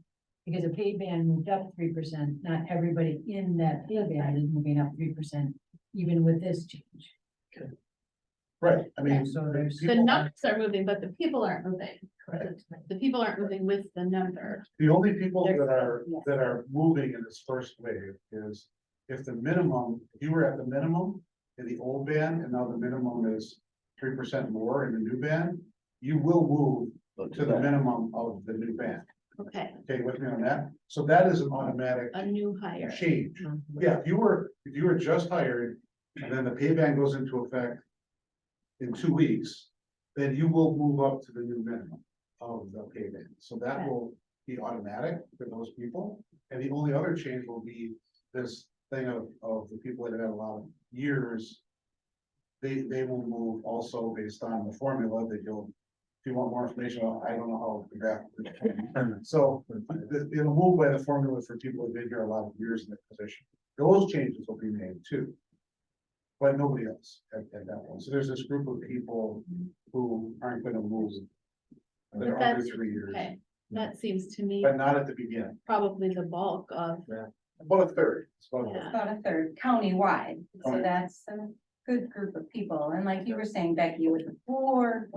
Speaker 2: Because a pay band moved up 3%, not everybody in that pay band is moving up 3%, even with this change.
Speaker 3: Right, I mean.
Speaker 2: So there's-
Speaker 9: The
Speaker 3: people-
Speaker 9: numbers are moving, but the people aren't moving.
Speaker 2: Correct.
Speaker 9: The people aren't moving with the number.
Speaker 3: The only people
Speaker 2: They're-
Speaker 3: that are moving in this first wave is if the minimum, if you were at the minimum in the old band and now the minimum is 3% more in the new band, you will move to the minimum of the new band.
Speaker 9: Okay,
Speaker 3: Okay, with me on that? So that is an automatic
Speaker 9: a new hire.
Speaker 3: change. Yeah, if you were just hired and then the pay band goes into effect in 2 weeks, then you will move up to the new minimum of the pay band. So that
Speaker 9: Okay.
Speaker 3: will be automatic for those people. And the only other change will be this thing of the people that have had a lot of years. They will move also based on the formula that if you want more information, I don't know how the graph. So it'll move by the formula for people who've been here a lot of years in that position. Those changes will be made too. But nobody else at that one. So there's this group of people who aren't gonna move.
Speaker 9: But
Speaker 3: They're under
Speaker 9: that's,
Speaker 3: 3 years,
Speaker 9: okay, that seems to me
Speaker 3: but not at the beginning.
Speaker 9: probably the bulk of,
Speaker 3: About a third. It's about a
Speaker 9: Yeah.
Speaker 3: third.
Speaker 5: About a third countywide, so
Speaker 3: Okay.
Speaker 5: that's a good group of people, and like you were saying, Becky, with the floor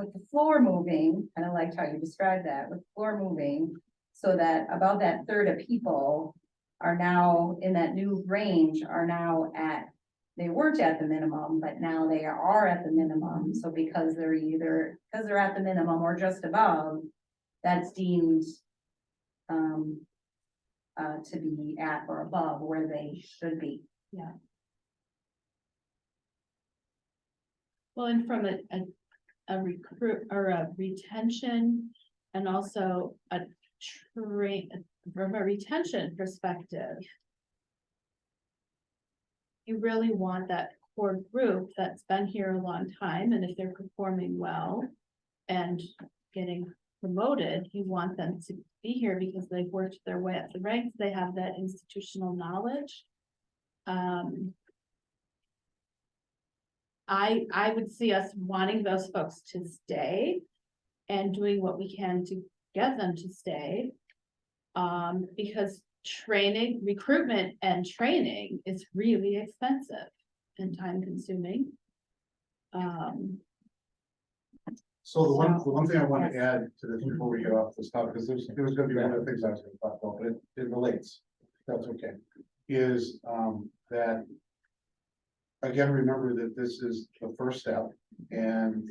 Speaker 5: moving, kind of liked how you described that, with floor moving. So that about that third of people are now in that new range, are now they weren't at the minimum, but now they are at the minimum, so because they're at the minimum or just above, that's deemed to be at or above where they should be.
Speaker 9: well, and from a recruit or a retention and also from a retention perspective. You really want that core group that's been here a long time, and if they're performing well. and getting promoted, you want them to be here because they've worked their way up the ranks, they have that institutional knowledge. I would see us wanting those folks to stay and doing what we can to get them to stay. Because recruitment and training is really expensive and time consuming.
Speaker 3: So the one thing I want to add to this before we get off this topic, because there was gonna be one of the things I was gonna talk about, but it relates, that's okay. Is, that. Again, remember that this is the first step, and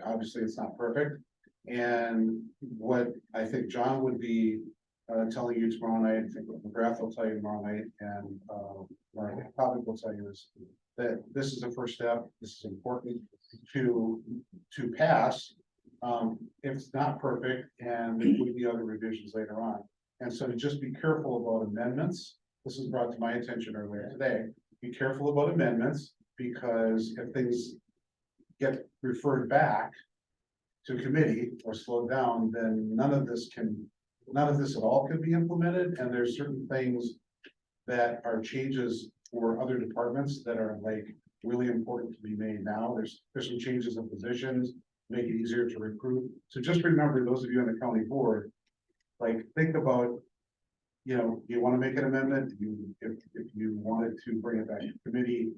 Speaker 3: obviously it's not perfect. And what I think John would be, telling you tomorrow night, I think what McGrath will tell you tomorrow night, and, Mark probably will tell you is that this is the first step, this is important to pass. It's not perfect, and there would be other revisions later on. And so to just be careful about amendments, this was brought to my attention earlier today. Be careful about amendments, because if things get referred back to committee or slowed down, then none of this at all can be implemented, and there's certain things that are changes for other departments that are like really important to be made now. There's some changes in positions, make it easier to recruit. So just remember, those of you on the county board, like, think about, you want to make an amendment, if you wanted to bring it back to committee,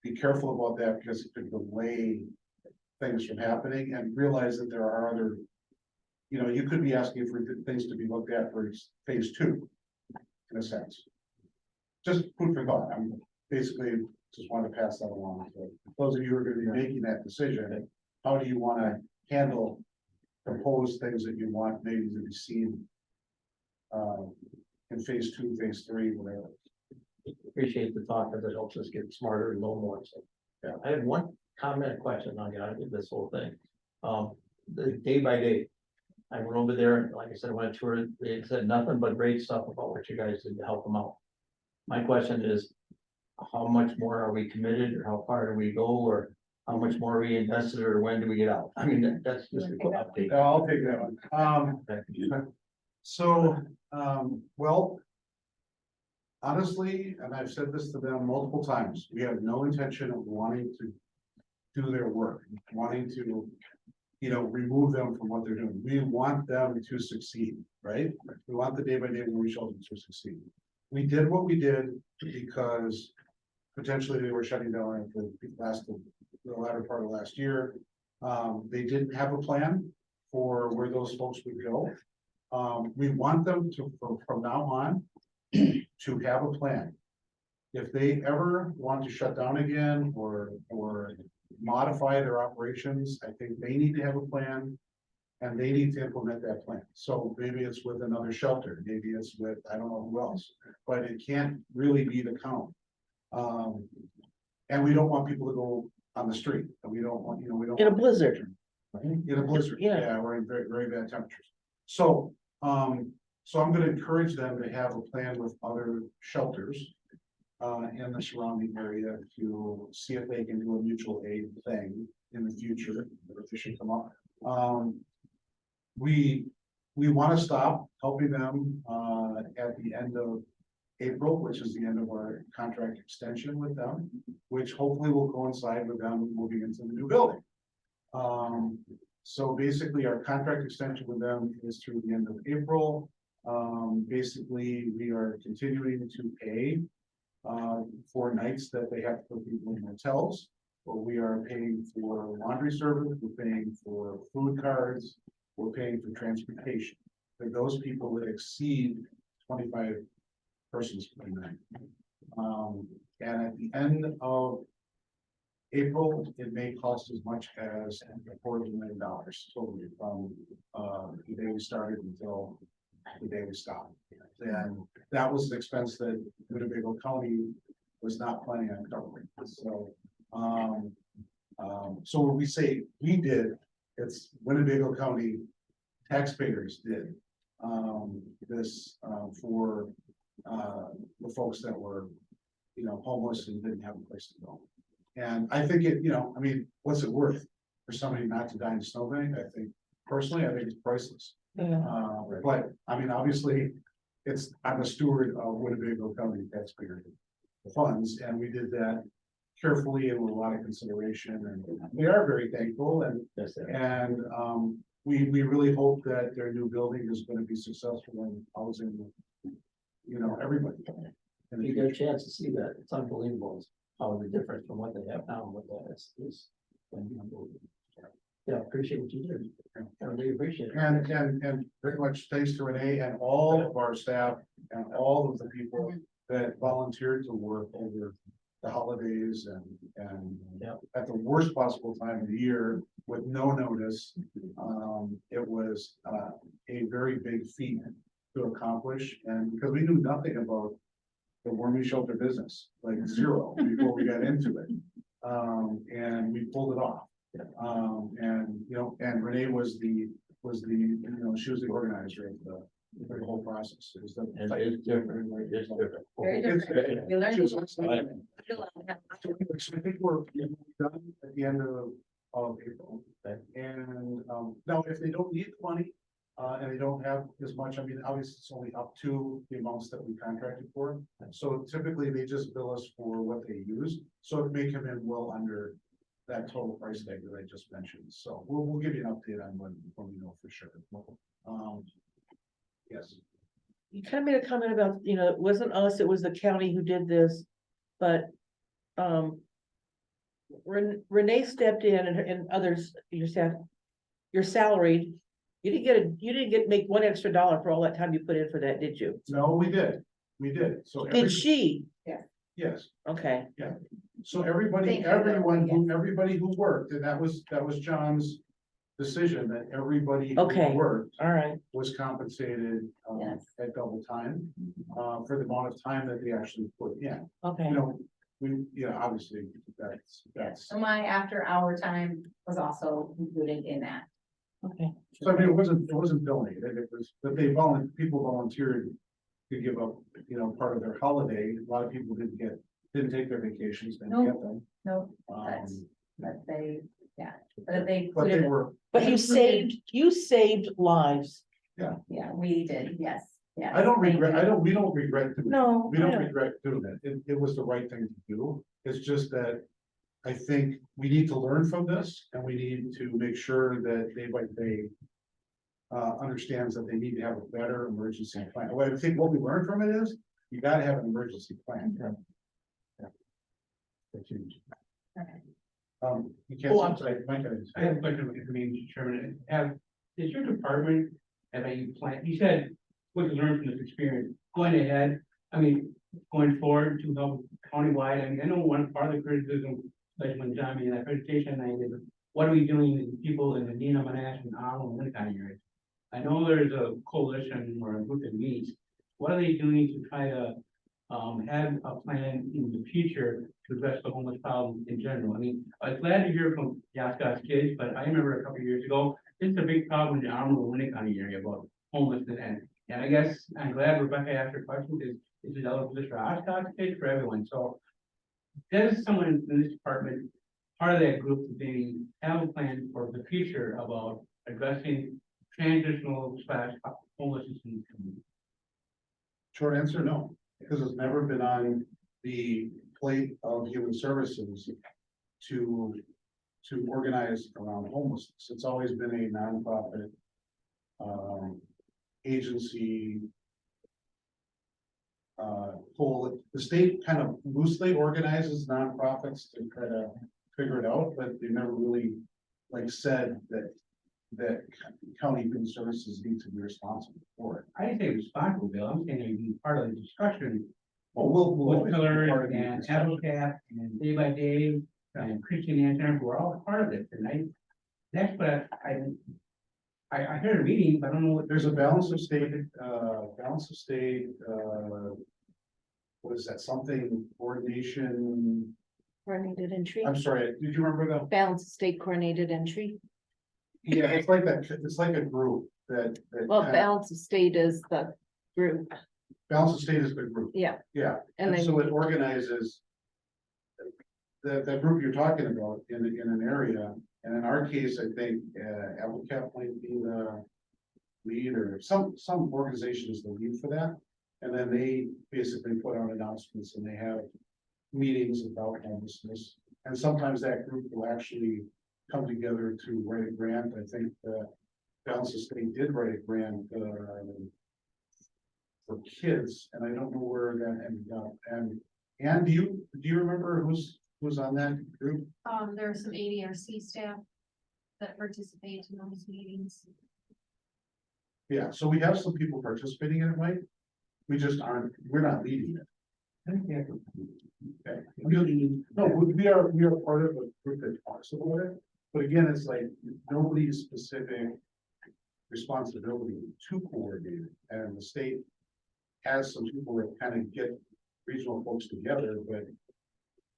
Speaker 3: be careful about that, because it could delay things from happening, and realize that there are other, you could be asking for things to be looked at for phase 2, in a sense. Just food for thought. I'm basically just want to pass that along. So those of you who are going to be making that decision, how do you want to handle proposed things that you want maybe to be seen in phase 2, phase 3, whatever.
Speaker 1: Appreciate the thought, because it helps us get smarter and know more. So, yeah, I had one comment, question on this whole thing. The day by day, I went over there, and like I said, I went to tour. They said nothing but great stuff about what you guys did to help them out. My question is, how much more are we committed, or how far do we go, or how much more are we invested, or when do we get out? I mean, that's just a quick update.
Speaker 3: I'll take that one. Well, honestly, and I've said this to them multiple times, we have no intention of wanting to do their work, wanting to, remove them from what they're doing. We want them to succeed, right? We want the day-by-day work shelter to succeed. We did what we did because potentially they were shutting down at the latter part of last year. They didn't have a plan for where those folks would go. We want them to, from now on, to have a plan. If they ever want to shut down again or modify their operations, I think they need to have a plan, and they need to implement that plan. So maybe it's with another shelter, maybe it's with, I don't know who else, but it can't really be the count. And we don't want people to go on the street, and we don't want, we don't.
Speaker 6: In a blizzard.
Speaker 3: In a blizzard,
Speaker 6: Yeah.
Speaker 3: we're in very, very bad temperatures. So I'm gonna encourage them to have a plan with other shelters in the surrounding area to see if they can do a mutual aid thing in the future, if they should come up. We want to stop helping them at the end of April, which is the end of our contract extension with them, which hopefully will coincide with them moving into the new building. So basically, our contract extension with them is through the end of April. Basically, we are continuing to pay for nights that they have to put people in hotels, but we are paying for laundry service, we're paying for food cards, we're paying for transportation for those people that exceed 25 persons per night. And at the end of April, it may cost as much as $250,000 totally from the day we started until the day we stopped. And that was an expense that Winnebago County was not planning on covering. So, so when we say we did, it's Winnebago County taxpayers did this for the folks that were, homeless and didn't have a place to go. And I think it, I mean, what's it worth? for somebody not to die in a snowbank, I think, personally, I think it's priceless.
Speaker 6: Yeah.
Speaker 3: But, I mean, obviously, I'm a steward of Winnebago County taxpayer funds, and we did that carefully and with a lot of consideration, and we are very thankful, and,
Speaker 1: That's it.
Speaker 3: and, we really hope that their new building is gonna be successful in housing, you know, everybody.
Speaker 1: And if you get a chance to see that, it's unbelievable how the difference from what they have now and what that is. Unbelievable. Yeah, appreciate what you did. I really appreciate it.
Speaker 3: And very much thanks to Renee and all of our staff and all of the people that volunteered to work over the holidays and
Speaker 1: Yeah.
Speaker 3: at the worst possible time of the year with no notice. It was a very big feat to accomplish, and because we knew nothing about the warming shelter business, like zero, before we got into it. And we pulled it off. And, you know, and Renee was the, you know, she was the organizer of the whole process. It was the-
Speaker 1: And it's different, it's different.
Speaker 5: Very different. We learned.
Speaker 3: She was
Speaker 5: a
Speaker 3: excellent.
Speaker 5: lot.
Speaker 3: So I think we're done at the end of April.
Speaker 1: Okay.
Speaker 3: And, now if they don't need the money, and they don't have as much, I mean, obviously it's only up to the amounts that we contracted for. So typically they just bill us for what they use, so it may come in well under that total price tag that I just mentioned. So we'll give you an update on when we know for sure. Yes.
Speaker 6: You kind of made a comment about, you know, it wasn't us, it was the county who did this, but, Renee stepped in and others, you're salaried. You didn't make $1 extra for all that time you put in for that, did you?
Speaker 3: No, we did. So
Speaker 6: Did she?
Speaker 3: yes.
Speaker 6: Okay,
Speaker 3: So everybody, everybody who worked, and that was John's decision, that everybody who
Speaker 6: Okay.
Speaker 3: worked
Speaker 6: all right,
Speaker 3: was compensated
Speaker 5: Yes.
Speaker 3: at double time for the amount of time that they actually put in.
Speaker 6: okay.
Speaker 3: You know, obviously, that's,
Speaker 5: So my after hour time was also included in that.
Speaker 6: Okay.
Speaker 3: so I mean, it wasn't donated, it was, but people volunteered to give up, you know, part of their holiday. A lot of people didn't take their vacations, didn't get them.
Speaker 5: No,
Speaker 3: Um,
Speaker 5: but they, yeah, but they
Speaker 3: But they
Speaker 5: included,
Speaker 3: were,
Speaker 6: But you saved lives.
Speaker 5: yeah, we did, yes, yes.
Speaker 3: I don't
Speaker 5: thank
Speaker 3: regret,
Speaker 5: you.
Speaker 3: we don't regret doing it.
Speaker 6: No,
Speaker 3: We don't
Speaker 6: I don't.
Speaker 3: regret doing it. It was the right thing to do. It's just that I think we need to learn from this, and we need to make sure that day by day understands that they need to have a better emergency plan. Well, I think what we learned from it is, you gotta have an emergency plan.
Speaker 1: That's huge.
Speaker 3: You can't.
Speaker 12: Oh, I'm sorry.
Speaker 3: Mike,
Speaker 12: I have a question, if I may, Mr. Chairman. Is your department, have a plan, you said, what you learned from this experience, going ahead, I mean, going forward to help countywide, I mean, I know one part of the criticism, like when John made that presentation, I did, what are we doing with people in the Nina, Monash, and Arnold, and that kind of area? I know there's a coalition or a group that meets, what are they doing to try to have a plan in the future to address the homeless problem in general? I mean, I was glad to hear from Yaska's kids, but I remember a couple of years ago, it's a big problem in the Arnold and Winnebago County area about homelessness, and I guess I'm glad Rebecca asked her question, because this is eligible just for Oshkosh's kids, for everyone, so does someone in this department, part of that group, they have a plan for the future about addressing transitional / homelessness in the community?
Speaker 3: Short answer, no, because it's never been on the plate of human services to organize around homelessness. It's always been a nonprofit agency. The state kind of loosely organizes nonprofits to try to figure it out, but they never really said that county human services need to be responsible for it.
Speaker 12: I didn't say responsible, Bill, I'm saying you'd be part of the discussion
Speaker 3: Well, we'll
Speaker 12: with
Speaker 3: always be part
Speaker 12: Pillars
Speaker 3: of the
Speaker 12: and
Speaker 3: discussion.
Speaker 12: Habitat and Day by Day and Christian Answer, we're all part of it, and that's what I heard a meeting, but I don't know what.
Speaker 3: There's a balance of state, what is that, something coordination,
Speaker 10: Coordinated entry,
Speaker 3: I'm sorry, did you remember that?
Speaker 10: balance of state coordinated entry.
Speaker 3: Yeah, it's like that, it's like a group that.
Speaker 10: Well, balance of state is the group,
Speaker 3: Balance of state is the group,
Speaker 10: yeah,
Speaker 3: yeah,
Speaker 10: and
Speaker 3: and
Speaker 10: then,
Speaker 3: so it organizes. that group you're talking about in an area, and in our case, I think, Applecap might be the lead, or some organization is the lead for that. And then they basically put out announcements and they have meetings about homelessness. And sometimes that group will actually come together to write a grant. I think Balance of State did write a grant for kids, and I don't know where that ended up. And do you remember who's on that group?
Speaker 2: There are some ADRC staff that participate in those meetings.
Speaker 3: Yeah, so we have some people participating in it, Mike. We're not leading it. Okay. No, we are part of a group that talks about it, but again, it's like nobody's specific responsibility to coordinate it, and the state has some people that kind of get regional folks together, but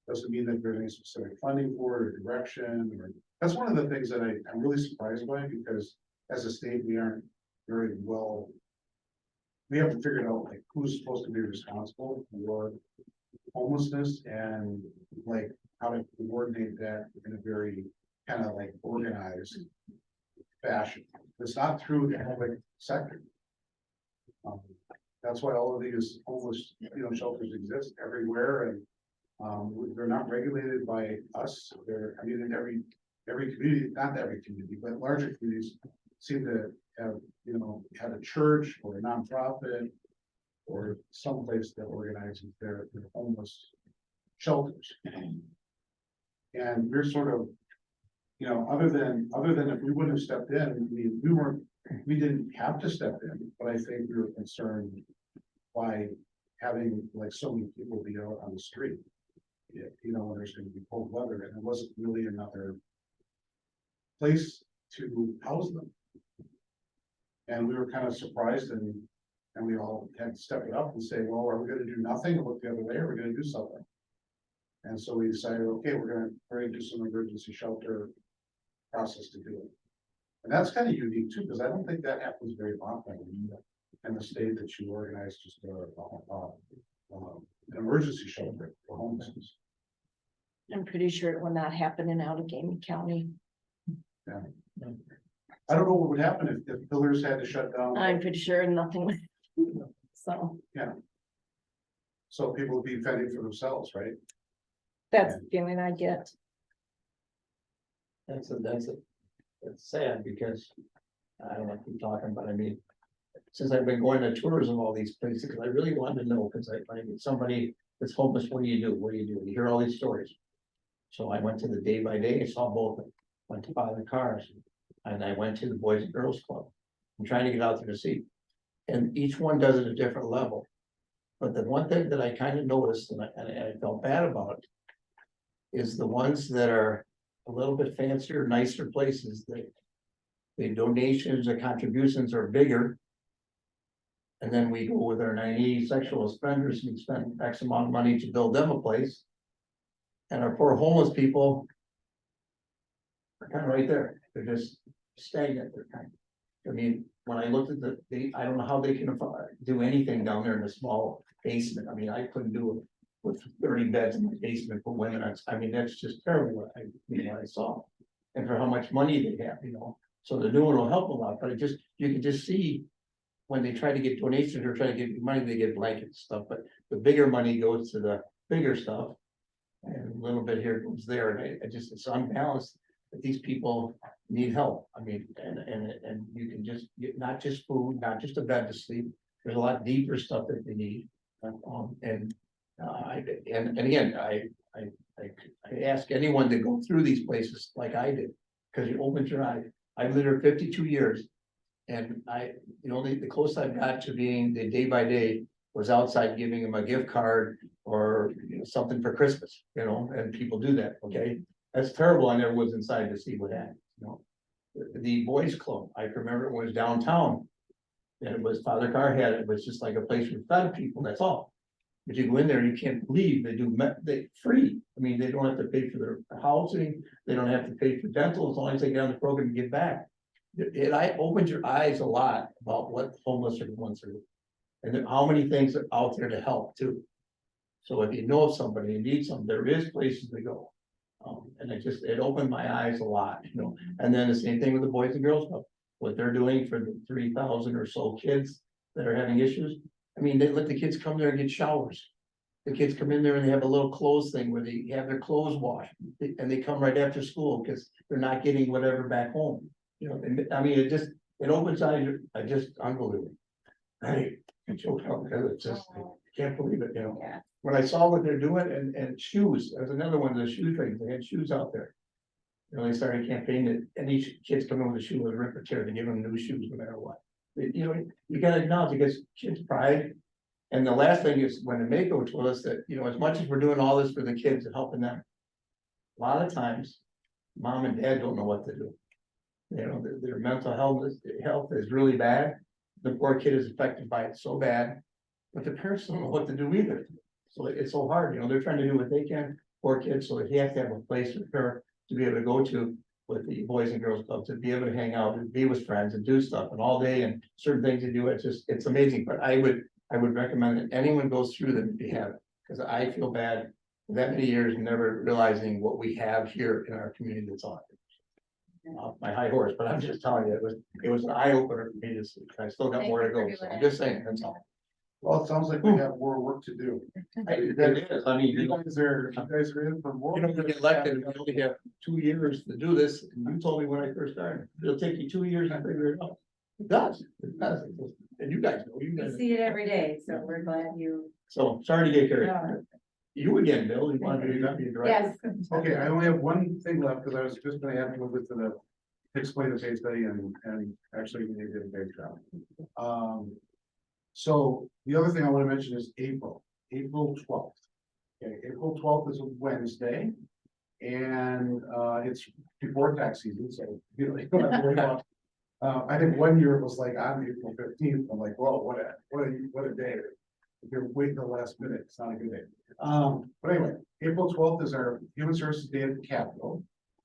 Speaker 3: doesn't mean that there's any specific funding for it or direction, or that's one of the things that I'm really surprised by, because as a state, we aren't very well. We haven't figured out like who's supposed to be responsible for homelessness and like how to coordinate that in a very kind of like organized fashion. It's not through the public sector. That's why all of these homeless, shelters exist everywhere, and they're not regulated by us. In every community, not every community, but larger communities seem to have, had a church or a nonprofit or someplace that organizes their homeless shelters. And we're sort of, other than if we wouldn't have stepped in, we didn't have to step in, but I think we were concerned by having like so many people be out on the street. When there's going to be cold weather, and there wasn't really another place to house them. And we were kind of surprised, and we all had to step it up and say, well, are we going to do nothing and look the other way, or are we going to do something? And so we decided, okay, we're going to do some emergency shelter process to do it. And that's kind of unique too, because I don't think that happens very often in the state, that you organize just an emergency shelter for homelessness.
Speaker 10: I'm pretty sure it will not happen in Allegheny County.
Speaker 3: Yeah. I don't know what would happen if Pillars had to shut down.
Speaker 10: I'm pretty sure nothing. So.
Speaker 3: Yeah. So people would be fending for themselves, right?
Speaker 10: That's the feeling I get.
Speaker 1: That's sad, because I don't know if you're talking, but I mean, since I've been going to tourism all these places, I really wanted to know, because I get somebody that's homeless, what do you do? What do you do? You hear all these stories. So I went to the day by day, I saw both, went to buy the cars, and I went to the Boys and Girls Club. I'm trying to get out there to see. And each one does it at a different level. But the one thing that I kind of noticed, and I felt bad about, is the ones that are a little bit fancier, nicer places, that the donations or contributions are bigger. And then we go with our 90 sexual offenders and spend X amount of money to build them a place. And our poor homeless people are kind of right there. They're just stagnant. They're kind of, I mean, when I looked at I don't know how they can do anything down there in a small basement. I mean, I couldn't do it with 30 beds in my basement for women. I mean, that's just terrible what I saw. And for how much money they have, so the new one will help a lot, but you can just see when they try to get donations or try to get money, they get blanket stuff, but the bigger money goes to the bigger stuff. And a little bit here goes there, and it's unbalanced, that these people need help. I mean, and you can just get not just food, not just a bed to sleep. There's a lot deeper stuff that they need. And again, I ask anyone to go through these places like I did, because you opened your eye. I've lived here 52 years, and the closest I've got to being the day by day was outside giving them a gift card or something for Christmas, and people do that. Okay, that's terrible. I never was inside to see what happened. The boys club, I remember it was downtown, and it was Father Carr had it. It was just like a place for fed people. That's all. But you go in there and you can't believe they free. I mean, they don't have to pay for their housing. They don't have to pay for dental as long as they get on the program and get back. It opened your eyes a lot about what homeless are going through, and how many things are out there to help too. So if you know of somebody who needs something, there is places to go. And it opened my eyes a lot, you know, and then the same thing with the Boys and Girls Club. What they're doing for the 3,000 or so kids that are having issues. I mean, they let the kids come there and get showers. The kids come in there and they have a little clothes thing where they have their clothes washed, and they come right after school, because they're not getting whatever back home. You know, and I mean, it opens eyes, I just unbelievable. I choked up because it's just, I can't believe it, you know.
Speaker 5: Yeah.
Speaker 1: When I saw what they're doing, and shoes, there's another one of the shoe things, they had shoes out there. You know, they started a campaign that any kids come in with a shoe with a rip or tear, they give them new shoes no matter what. You know, you gotta acknowledge, because kids' pride. And the last thing is, when Winnebago told us that, you know, as much as we're doing all this for the kids and helping them, a lot of times, mom and dad don't know what to do. You know, their mental health is really bad. The poor kid is affected by it so bad, but the parents don't know what to do either. So it's so hard, you know, they're trying to do what they can, poor kids, so he has to have a place for her to be able to go to with the Boys and Girls Club, to be able to hang out and be with friends and do stuff and all day and certain things to do. It's amazing, but I would recommend that anyone goes through them if you have it, because I feel bad that many years never realizing what we have here in our community that's on. Off my high horse, but I'm just telling you, it was an eye opener for me to see. I still got more to go, so I'm just saying, that's all.
Speaker 3: Well, it sounds like we have more work to do.
Speaker 1: It is, I mean,
Speaker 3: You guys are in for more.
Speaker 1: you don't get elected, we only have 2 years to do this, and you told me when I first started, it'll take you 2 years to figure it out. It does, and you guys know,
Speaker 2: We see it every day, so we're glad you.
Speaker 1: So, sorry to get carried.
Speaker 2: No.
Speaker 1: You again, Bill, you wanted to be a director?
Speaker 2: Yes.
Speaker 3: Okay, I only have one thing left, because I was just gonna add a little bit to the explain the case study, and actually they did a great job. So the other thing I want to mention is April 12th. Okay, April 12th is a Wednesday, and it's before tax season, so you know, you don't have to worry about. I think one year it was like on April 15th. I'm like, whoa, what a day. If you're waiting the last minute, it's not a good day. But anyway, April 12th is our Human Services Day at the Capitol.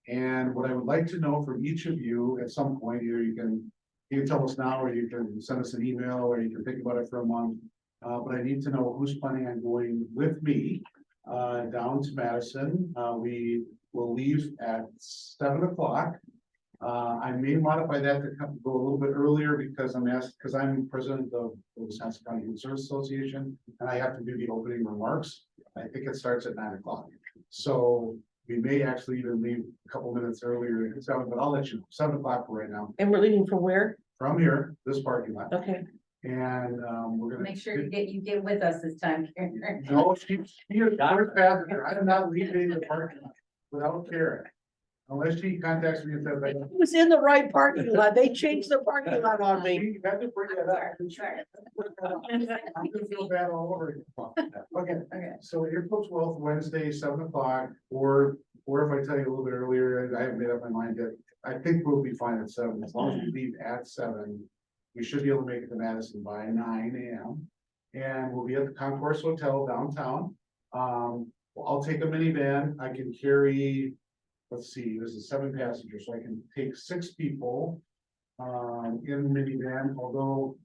Speaker 3: And what I would like to know from each of you at some point, either you can tell us now, or you can send us an email, or you can think about it for a month. But I need to know who's planning on going with me down to Madison. We will leave at 7 o'clock. I may modify that to go a little bit earlier, because I'm president of the Wisconsin County Human Service Association, and I have to do the opening remarks. I think it starts at 9 o'clock. So we may actually even leave a couple minutes earlier at 7, but I'll let you know. 7 o'clock right now.
Speaker 6: And we're leaving from where?
Speaker 3: From here, this parking lot.
Speaker 6: Okay.
Speaker 3: And we're gonna.
Speaker 2: Make sure you get with us this time. Karen.
Speaker 3: No, she is our passenger. I am not leaving the parking lot without Karen. Unless she contacts me and says,
Speaker 6: It was in the right parking lot. They changed the parking lot on me.
Speaker 3: you had to bring that up. I'm gonna feel bad all over again. Okay,
Speaker 2: Okay.
Speaker 3: so April 12th, Wednesday, 7 o'clock, or if I tell you a little bit earlier, I haven't made up my mind yet. I think we'll be fine at 7, as long as we leave at 7. We should be able to make it to Madison by 9 a.m. And we'll be at the Concourse Hotel downtown. I'll take a minivan. I can carry, let's see, this is 7 passengers, so I can take 6 people in the minivan, although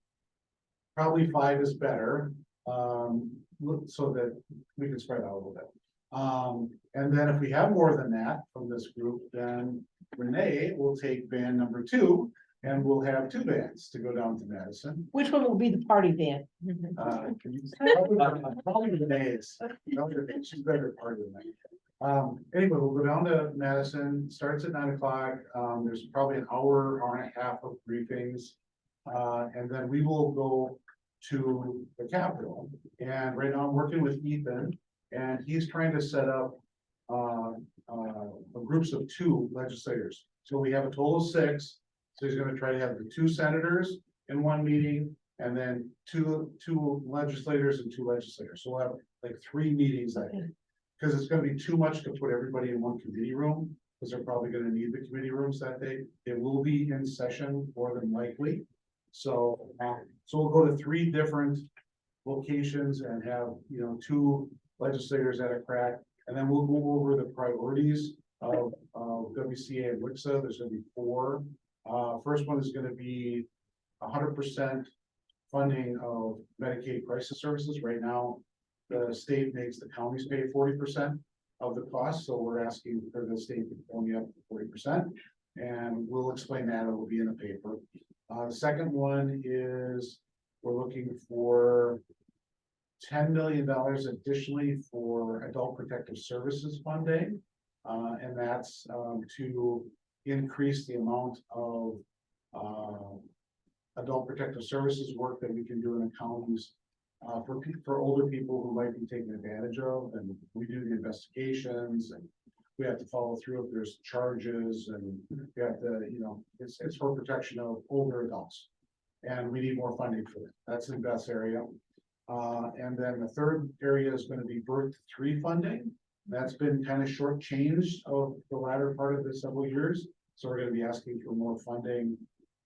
Speaker 3: probably 5 is better, so that we can spread out a little bit. And then if we have more than that from this group, then Renee will take van number 2, and we'll have 2 vans to go down to Madison.
Speaker 6: Which one will be the party van?
Speaker 3: Probably Renee's. She's better at party than that. Anyway, we'll go down to Madison, starts at 9 o'clock. There's probably an hour and a half of briefings. And then we will go to the Capitol. And right now I'm working with Ethan, and he's trying to set up groups of 2 legislators. So we have a total of 6. So he's gonna try to have the 2 senators in one meeting, and then two legislators and 2 legislators. So we'll have like 3 meetings that day. Because it's gonna be too much to put everybody in one committee room, because they're probably gonna need the committee rooms that day. It will be in session more than likely. So we'll go to 3 different locations and have, 2 legislators at a crack. And then we'll go over the priorities of WCA and WICSA. There's gonna be 4. First one is gonna be 100% funding of Medicaid crisis services. Right now, the state makes the counties pay 40%. of the cost, so we're asking for the state to only up to 40%. And we'll explain that, it will be in the paper. The second one is, we're looking for $10 million additionally for adult protective services funding. And that's to increase the amount of adult protective services work that we can do in the counties for older people who might be taken advantage of, and we do the investigations, and we have to follow through if there's charges, and we have to, you know, it's for protection of older adults. And we need more funding for that. That's the best area. And then the third area is gonna be birth to 3 funding. That's been kind of shortchanged of the latter part of the several years. So we're gonna be asking for more funding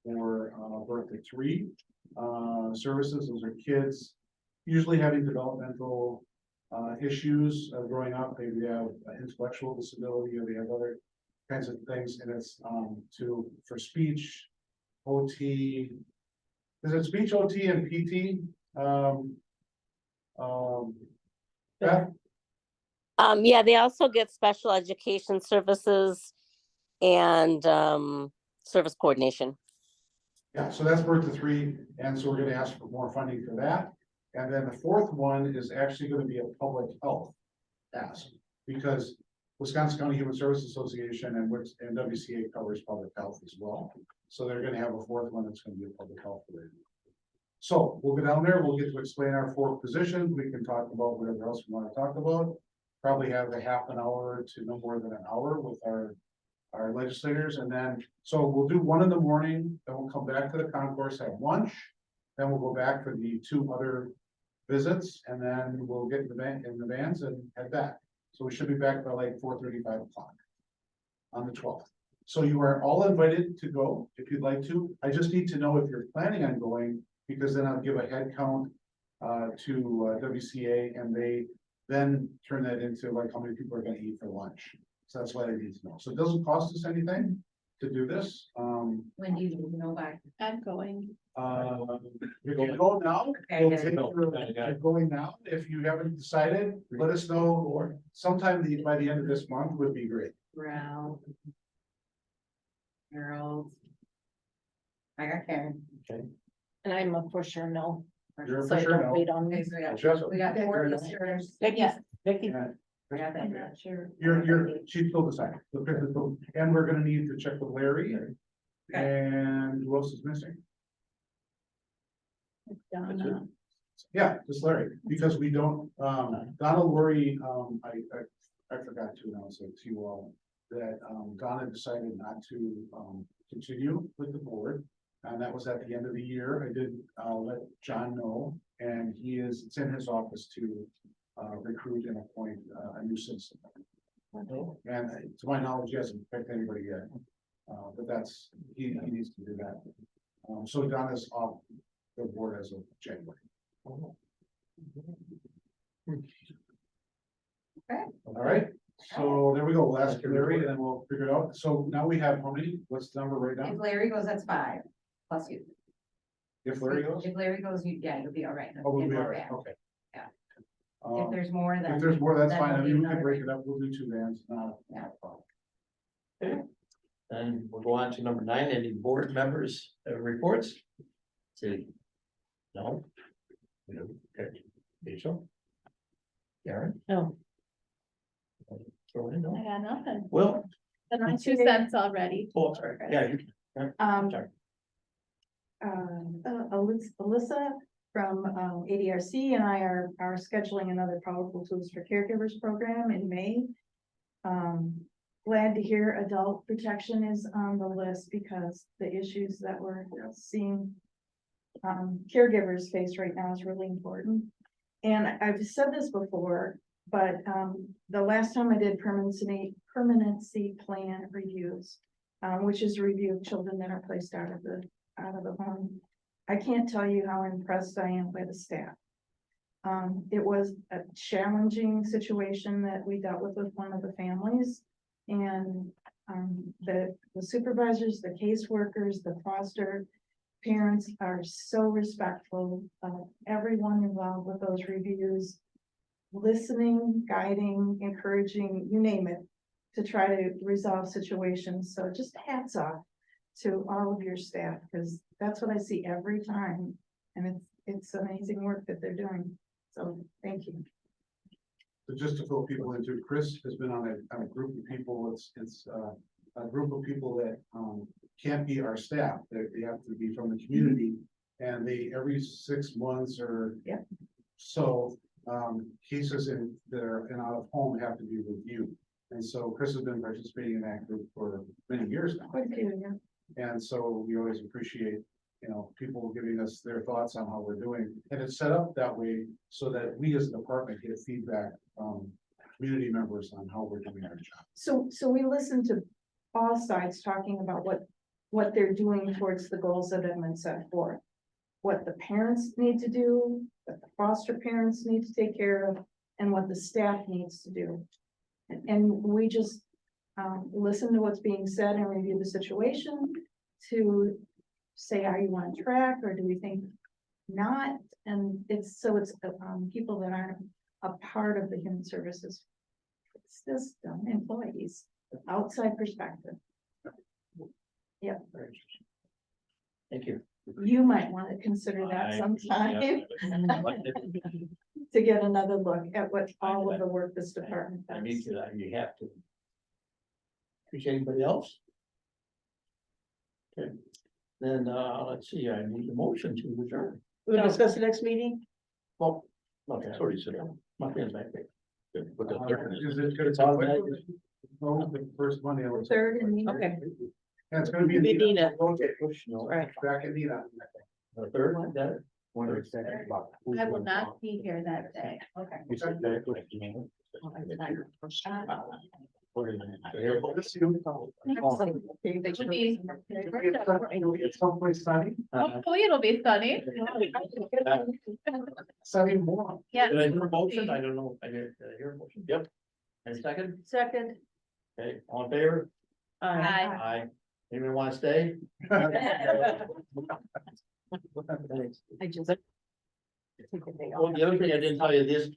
Speaker 3: for birth to 3 services. Those are kids usually having developmental issues growing up. Maybe they have intellectual disability, or they have other kinds of things, and it's for speech, OT. Is it speech, OT, and PT? Beth?
Speaker 13: Yeah, they also get special education services and service coordination.
Speaker 3: Yeah, so that's birth to 3, and so we're gonna ask for more funding for that. And then the fourth one is actually gonna be a public health ask, because Wisconsin County Human Services Association and WCA covers public health as well. So they're gonna have a fourth one that's gonna be a public health related. So we'll go down there, we'll get to explain our 4 positions, we can talk about whatever else we wanna talk about. Probably have a half an hour to no more than an hour with our legislators, and then, so we'll do one in the morning, then we'll come back to the concourse, have lunch. Then we'll go back for the 2 other visits, and then we'll get in the vans and head back. So we should be back by like 4:30, 5 o'clock on the 12th. So you are all invited to go if you'd like to. I just need to know if you're planning on going, because then I'll give a head count to WCA, and they then turn that into like how many people are gonna eat for lunch. So that's what I need to know. So it doesn't cost us anything to do this.
Speaker 2: When do you know by?
Speaker 9: I'm going.
Speaker 3: We can go now.
Speaker 2: Okay,
Speaker 3: We'll
Speaker 2: good.
Speaker 3: take your- going now. If you haven't decided, let us know, or sometime by the end of this month would be great.
Speaker 2: Ralph. Harold. I got Karen.
Speaker 10: And I'm a for sure no.
Speaker 3: You're
Speaker 10: So
Speaker 3: for
Speaker 10: I
Speaker 3: sure
Speaker 10: don't
Speaker 3: no.
Speaker 10: wait on
Speaker 2: Okay,
Speaker 10: me.
Speaker 2: so we got,
Speaker 3: Just-
Speaker 2: we got 4 listeners.
Speaker 10: Yes.
Speaker 6: Becky,
Speaker 3: Yeah.
Speaker 2: I got
Speaker 10: I'm
Speaker 2: that.
Speaker 10: not sure.
Speaker 3: She's still deciding. And we're gonna need to check with Larry. And who else is missing?
Speaker 9: Donna.
Speaker 3: Yeah, just Larry, because we don't, Donna Lori, I forgot to announce it to you all, that, Donna decided not to, continue with the board. And that was at the end of the year. I did, let John know, and it's in his office to, recruit and appoint, a new citizen. And to my knowledge, he hasn't picked anybody yet, but he needs to do that. So Donna's off the board as of January.
Speaker 2: Okay.
Speaker 3: All right, so there we go. We'll ask Larry and then we'll figure it out. So now we have how many? What's the number right
Speaker 2: If
Speaker 3: now?
Speaker 2: Larry goes, that's 5, plus you.
Speaker 3: If Larry goes?
Speaker 2: If Larry goes, you'll be all right.
Speaker 3: Oh, we'll
Speaker 2: In
Speaker 3: be all
Speaker 2: one
Speaker 3: right,
Speaker 2: van.
Speaker 3: okay.
Speaker 2: Yeah.
Speaker 3: Um,
Speaker 2: If there's more, then.
Speaker 3: If there's more, that's
Speaker 2: then
Speaker 3: fine. I
Speaker 2: we'll
Speaker 3: mean,
Speaker 2: do
Speaker 3: we can
Speaker 2: another
Speaker 3: break
Speaker 2: van.
Speaker 3: it up. We'll do 2 vans, not
Speaker 2: Yeah.
Speaker 3: a problem.
Speaker 1: Then we'll go on to number 9, any board members reports? See. No? No, okay. Rachel? Karen?
Speaker 6: no,
Speaker 1: Throw in,
Speaker 9: I
Speaker 1: no?
Speaker 9: got nothing.
Speaker 1: Well,
Speaker 9: But my 2 cents already.
Speaker 1: oh, sorry, yeah,
Speaker 14: Um,
Speaker 1: sorry.
Speaker 14: Alyssa from ADRC and I are scheduling another Powerful Tools for Caregivers program in May. Glad to hear adult protection is on the list because the issues that we're seeing caregivers face right now is really important. And I've said this before, but the last time I did permanency plan reviews, which is a review of children that are placed out of the home. I can't tell you how impressed I am by the staff. It was a challenging situation that we dealt with one of the families. And the supervisors, the caseworkers, the foster parents are so respectful of everyone involved with those reviews. listening, guiding, encouraging, you name it, to try to resolve situations. So just hats off to all of your staff, because that's what I see every time. And it's amazing work that they're doing. So thank you.
Speaker 3: So just to fill people into, Chris has been on a group of people, it's a group of people that, can't be our staff, they have to be from the community. And they, every 6 months or
Speaker 14: Yep.
Speaker 3: so, cases that are in out of home have to be reviewed. And so Chris has been participating in that group for many years now.
Speaker 14: Quite a few, yeah.
Speaker 3: And so we always appreciate, people giving us their thoughts on how we're doing. And it's set up that way so that we as a department get feedback from community members on how we're doing our job.
Speaker 14: So we listen to all sides talking about what they're doing towards the goals that have been set forth. What the parents need to do, what the foster parents need to take care of, and what the staff needs to do. And we just listen to what's being said and review the situation to say, are you on track, or do we think not? And it's people that aren't a part of the human services system, employees, outside perspective. Yep,
Speaker 1: Thank you.
Speaker 14: you might want to consider that sometime to get another look at what all of the work this department
Speaker 1: I need
Speaker 14: does.
Speaker 1: to, you have to. Appreciate anybody else? Okay, then, let's see, I need a motion to adjourn.
Speaker 6: We'll discuss the next meeting.
Speaker 1: Well, okay,
Speaker 11: It's already said.
Speaker 1: my friend's back there.
Speaker 11: But the third is-
Speaker 3: Is it gonna
Speaker 1: It's all
Speaker 3: be
Speaker 1: bad.
Speaker 3: the first Monday?
Speaker 14: Third and.
Speaker 6: Okay.
Speaker 3: And it's gonna be.
Speaker 6: Be Nina.
Speaker 3: Okay,
Speaker 6: Right.
Speaker 3: back in Nina.
Speaker 1: The third, that,
Speaker 9: I will not be here that day.
Speaker 14: Okay.
Speaker 11: You said that, what do you mean?
Speaker 3: This you.
Speaker 9: It'll be-
Speaker 3: It's someplace sunny.
Speaker 9: Hopefully it'll be sunny.
Speaker 3: Sunny more.
Speaker 9: Yeah.
Speaker 1: Did I hear a motion? I don't know. Did I hear a motion? Yep. Any second?
Speaker 6: Second.
Speaker 1: Okay, all in favor?
Speaker 9: Aye.
Speaker 1: Aye. Anyone want to stay?
Speaker 6: I just.
Speaker 1: Well, the other thing I didn't tell you, this